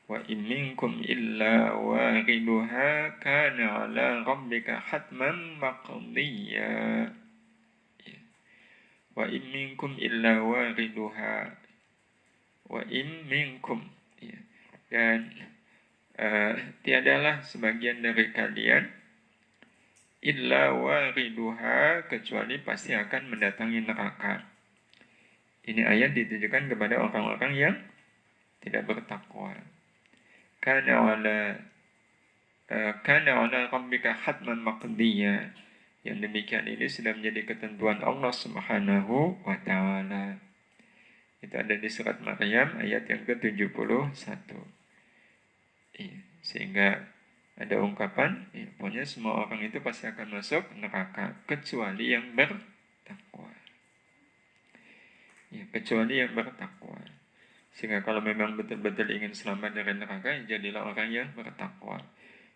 wa in minkum illa wariduha kana ala rabbika hatman maqdiya. Wa in minkum illa wariduha. Wa in minkum. Ya. Dan tiadalah sebagian dari kalian illa wariduha, kecuali pasti akan mendatangi neraka. Ini ayat ditujukan kepada orang-orang yang tidak bertakwa. Kana ala rabbika hatman maqdiya. Yang demikian ini sudah menjadi ketentuan Allah Subhanahu wa taala. Itu ada di surat Maryam ayat yang ke-71. Sehingga ada ungkapan, pokoknya semua orang itu pasti akan masuk neraka kecuali yang bertakwa. Ya, kecuali yang bertakwa. Sehingga kalau memang betul-betul ingin selamat dari neraka, jadilah orang yang bertakwa.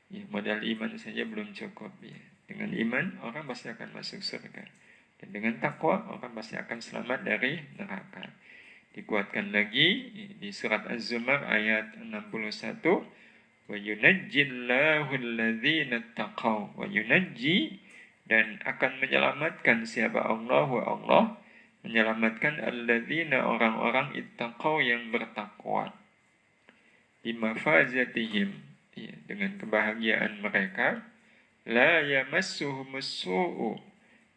Ya, modal iman saja belum cukup. Ya. Dengan iman, orang pasti akan masuk surga. Dan dengan takwa, orang pasti akan selamat dari neraka. Dikuatkan lagi di surat Az-Zumar ayat 61. Wa yunajjillahu alladhina taqaw. Wa yunajji, dan akan menyelamatkan siapa Allah, wa Allah menyelamatkan alladzina, orang-orang ittaqaw, yang bertakwa. Bimafazatihim, ya, dengan kebahagiaan mereka. La yamassuhumus su'u,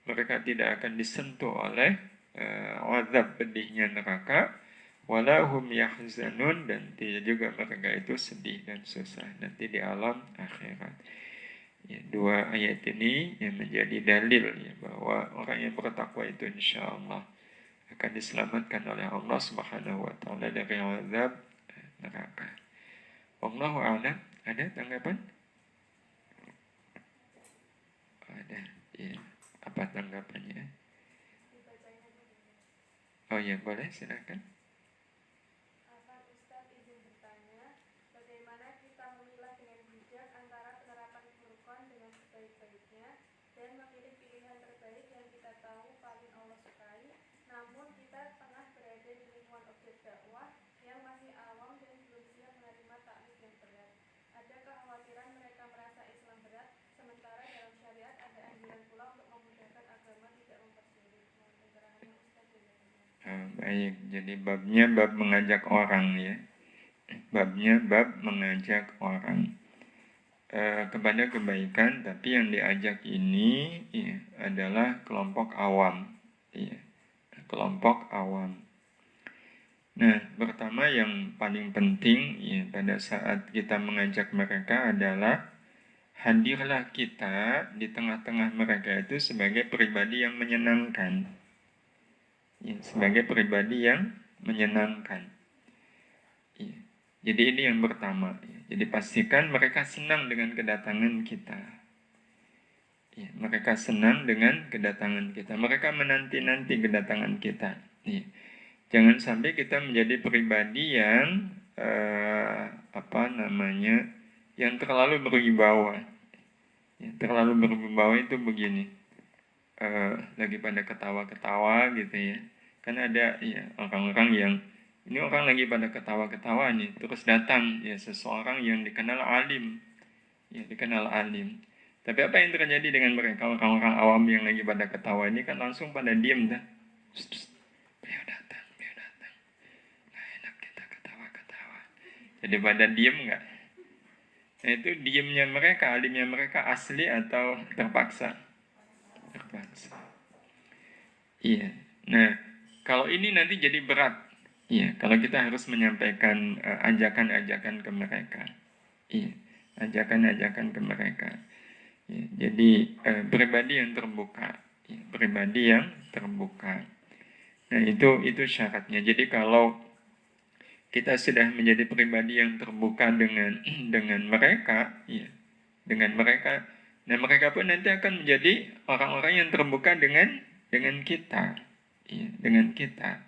mereka tidak akan disentuh oleh azab pedihnya neraka. Walahum yahzanun, dan tidak juga mereka itu sedih dan susah nanti di alam akhirat. Ya, dua ayat ini yang menjadi dalil ya, bahwa orang yang bertakwa itu insya Allah akan diselamatkan oleh Allah Subhanahu wa taala dari azab neraka. Wallahu a'lam. Ada tanggapan? Ada. Iya. Apa tanggapannya? Oh ya, boleh, silakan. Ustaz izin bertanya, bagaimana kita memilah dengan bijak antara penerapan Furqan dengan sebaik-baiknya dan memilih pilihan terbaik yang kita tahu paling Allah sukai, namun kita tengah berada di lingkungan objek dakwah yang masih awam dan belum siap menerima taklif yang berat. Ada kekhawatiran mereka merasa Islam berat, sementara dalam syariat ada anjuran pula untuk memudahkan agama, tidak mempersulit. Mohon pencerahannya Ustaz. Baik, jadi babnya bab mengajak orang ya. Babnya bab mengajak orang kepada kebaikan, tapi yang diajak ini ya, adalah kelompok awam. Ya, kelompok awam. Nah, pertama yang paling penting ya, pada saat kita mengajak mereka adalah hadirlah kita di tengah-tengah mereka itu sebagai pribadi yang menyenangkan. Ya, sebagai pribadi yang menyenangkan. Ya. Jadi ini yang pertama. Ya. Jadi pastikan mereka senang dengan kedatangan kita. Ya, mereka senang dengan kedatangan kita. Mereka menanti-nanti kedatangan kita. Ya. Jangan sampai kita menjadi pribadi yang yang terlalu berwibawa. Ya, terlalu berwibawa itu begini. Lagi pada ketawa-ketawa gitu ya. Kan ada ya orang-orang yang ini orang lagi pada ketawa-ketawa nih, terus datang ya seseorang yang dikenal alim. Ya, dikenal alim. Tapi apa yang terjadi dengan mereka orang-orang awam yang lagi pada ketawa ini kan langsung pada diem dah. Beliau datang. Nah, enak kita ketawa-ketawa. Jadi pada diem nggak? Nah, itu diemnya mereka, alimnya mereka asli atau terpaksa? Terpaksa. Iya. Nah, kalau ini nanti jadi berat. Iya, kalau kita harus menyampaikan ajakan-ajakan ke mereka. Iya, ajakan-ajakan ke mereka. Ya, jadi pribadi yang terbuka. Ya, pribadi yang terbuka. Nah, itu syaratnya. Jadi kalau kita sudah menjadi pribadi yang terbuka dengan mereka, ya, dengan mereka, nah mereka pun nanti akan menjadi orang-orang yang terbuka dengan kita. Ya, dengan kita.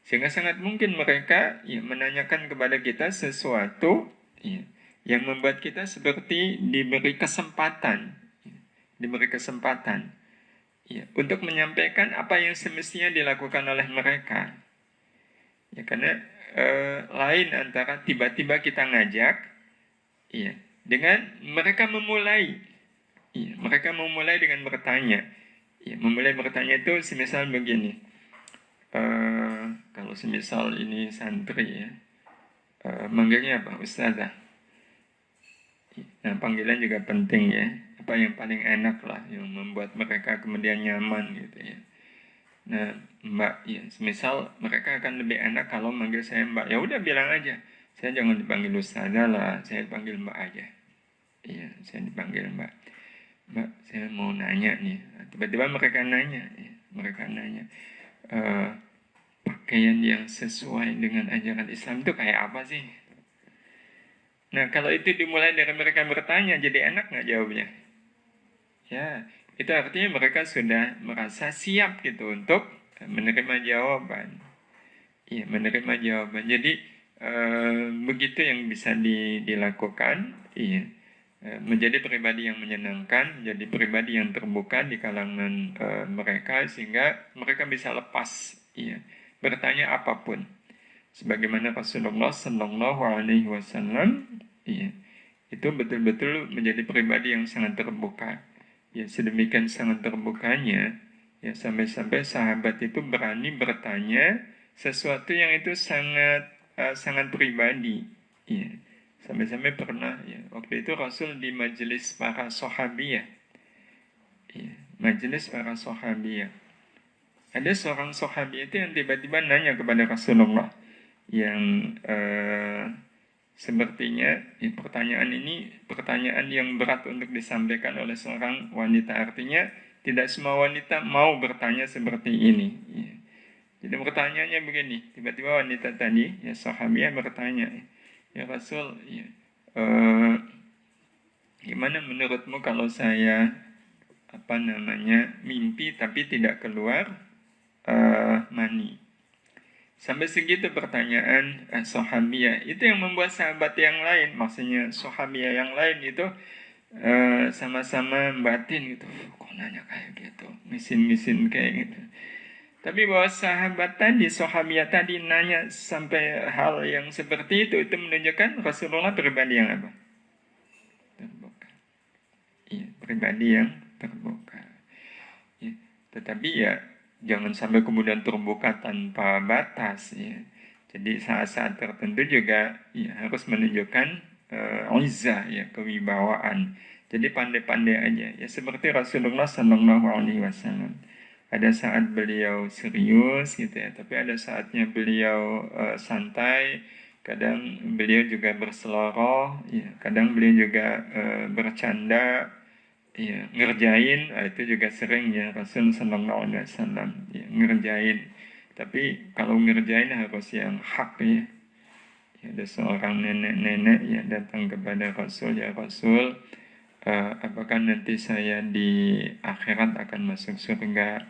Sehingga sangat mungkin mereka ya, menanyakan kepada kita sesuatu ya, yang membuat kita seperti diberi kesempatan ya, untuk menyampaikan apa yang semestinya dilakukan oleh mereka. Ya, karena lain antara tiba-tiba kita ngajak ya, dengan mereka memulai. Ya, mereka memulai dengan bertanya. Ya, memulai bertanya itu semisal begini. Kalau semisal ini santri ya, manggilnya apa? Ustazah. Nah, panggilan juga penting ya. Apa yang paling enak lah, yang membuat mereka kemudian nyaman gitu ya. Nah, Mbak, ya, semisal mereka akan lebih enak kalau manggil saya Mbak. Ya udah bilang aja, saya jangan dipanggil Ustazah lah, saya panggil Mbak aja. Iya, saya dipanggil Mbak. Mbak, saya mau nanya nih. Tiba-tiba mereka nanya, ya, pakaian yang sesuai dengan ajaran Islam itu kayak apa sih? Nah, kalau itu dimulai dari mereka bertanya, jadi enak nggak jawabnya? Ya, itu artinya mereka sudah merasa siap gitu untuk menerima jawaban. Iya, menerima jawaban. Jadi, begitu yang bisa dilakukan. Iya. Menjadi pribadi yang menyenangkan, menjadi pribadi yang terbuka di kalangan mereka, sehingga mereka bisa lepas. Iya. Bertanya apapun. Sebagaimana Rasulullah Sallallahu Alaihi Wasallam, iya, itu betul-betul menjadi pribadi yang sangat terbuka. Ya, sedemikian sangat terbukanya, ya sampai-sampai sahabat itu berani bertanya sesuatu yang itu sangat pribadi. Ya, sampai-sampai pernah, ya, waktu itu Rasul di majelis para sahabiyah. Ya, majelis para sahabiyah. Ada seorang sahabi itu yang tiba-tiba nanya kepada Rasulullah yang sepertinya ya, pertanyaan ini pertanyaan yang berat untuk disampaikan oleh seorang wanita. Artinya tidak semua wanita mau bertanya seperti ini. Ya. Jadi pertanyaannya begini, tiba-tiba wanita tadi, ya sahabiah bertanya, ya Rasul, ya, gimana menurutmu kalau saya mimpi tapi tidak keluar mani? Sampai segitu pertanyaan sahabiah. Itu yang membuat sahabat yang lain, maksudnya sahabiah yang lain itu sama-sama batin gitu. Kok nanya kayak gitu, misin-misin kayak gitu. Tapi bahwa sahabat tadi, sahabiah tadi nanya sampai hal yang seperti itu menunjukkan Rasulullah pribadi yang apa? Terbuka. Iya, pribadi yang terbuka. Ya, tetapi ya jangan sampai kemudian terbuka tanpa batas ya. Jadi saat-saat tertentu juga ya, harus menunjukkan izzah ya, kewibawaan. Jadi pandai-pandai aja ya, seperti Rasulullah Shallallahu Alaihi Wasallam. Ada saat beliau serius gitu ya, tapi ada saatnya beliau santai. Kadang beliau juga berseloroh, ya. Kadang beliau juga bercanda. Ya, ngerjain itu juga sering ya Rasul Sallallahu Alaihi Wasallam ya, ngerjain. Tapi kalau ngerjain harus yang hak ya. Ya, ada seorang nenek-nenek ya datang kepada Rasul, ya Rasul, apakah nanti saya di akhirat akan masuk surga?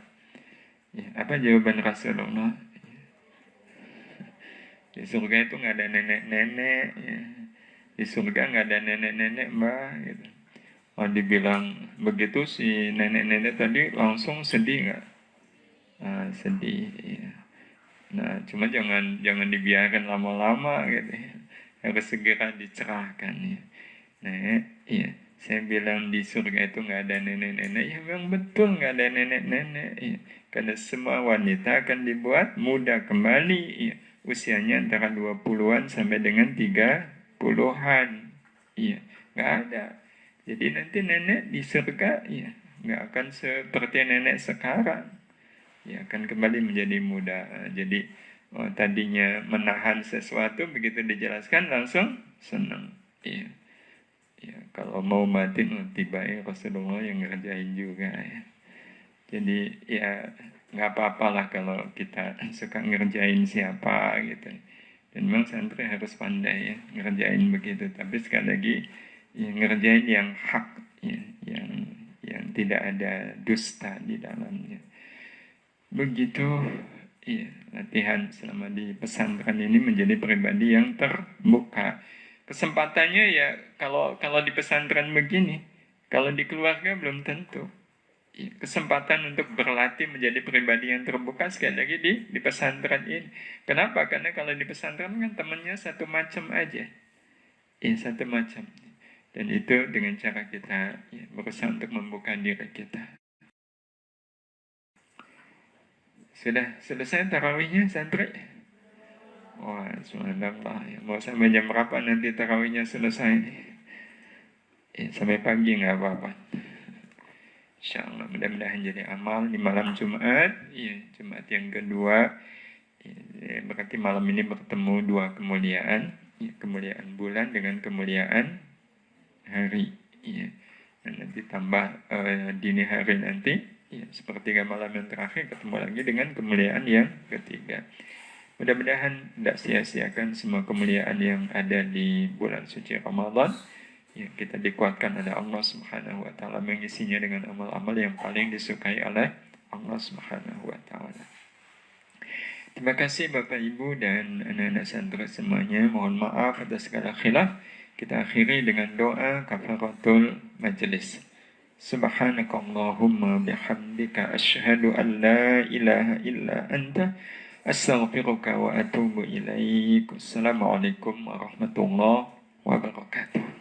Ya, apa jawaban Rasulullah? Di surga itu nggak ada nenek-nenek ya. Di surga nggak ada nenek-nenek mbak gitu. Oh, dibilang begitu si nenek-nenek tadi langsung sedih nggak? Sedih. Ya. Nah, cuma jangan dibiarkan lama-lama gitu. Ya. Harus segera dicerahkan ya. Nah, iya. Saya bilang di surga itu nggak ada nenek-nenek. Ya memang betul nggak ada nenek-nenek. Ya. Karena semua wanita akan dibuat muda kembali. Ya. Usianya antara 20-an sampai dengan 30-an. Iya, nggak ada. Jadi nanti nenek di surga ya nggak akan seperti nenek sekarang, ya akan kembali menjadi muda. Jadi tadinya menahan sesuatu, begitu dijelaskan langsung senang. Ya, ya kalau mau mati tiba ya Rasulullah yang ngerjain juga ya. Jadi ya nggak apa-apalah kalau kita suka ngerjain siapa gitu. Dan memang santri harus pandai ya ngerjain begitu. Tapi sekali lagi ya, ngerjain yang hak ya, yang tidak ada dusta di dalamnya. Begitu ya, latihan selama di pesantren ini menjadi pribadi yang terbuka. Kesempatannya ya kalau di pesantren begini, kalau di keluarga belum tentu. Ya, kesempatan untuk berlatih menjadi pribadi yang terbuka sekali lagi di pesantren ini. Kenapa? Karena kalau di pesantren kan temannya satu macam aja. Ya, satu macam. Dan itu dengan cara kita ya, berusaha untuk membuka diri kita. Sudah selesai tarawihnya santri? Wah, subhanallah. Ya, mau sampai jam berapa nanti tarawihnya selesai? Ya, sampai pagi nggak apa-apa. InsyaAllah mudah-mudahan jadi amal di malam Jumat. Ya, Jumat yang kedua. Ya, berarti malam ini bertemu dua kemuliaan. Ya, kemuliaan bulan dengan kemuliaan hari. Ya. Dan nanti tambah dini hari nanti. Ya, sepertiga malam yang terakhir ketemu lagi dengan kemuliaan yang ketiga. Mudah-mudahan tidak sia-siakan semua kemuliaan yang ada di bulan suci Ramadan. Ya, kita dikuatkan oleh Allah Subhanahu wa taala, mengisinya dengan amal-amal yang paling disukai oleh Allah Subhanahu wa taala. Terima kasih Bapak Ibu dan anak-anak santri semuanya. Mohon maaf atas segala khilaf. Kita akhiri dengan doa kafaratul majelis. Subhanakallahumma bihamdika asyhadu an la ilaha illa anta astaghfiruka wa atubu ilaik. Assalamualaikum warahmatullahi wabarakatuh.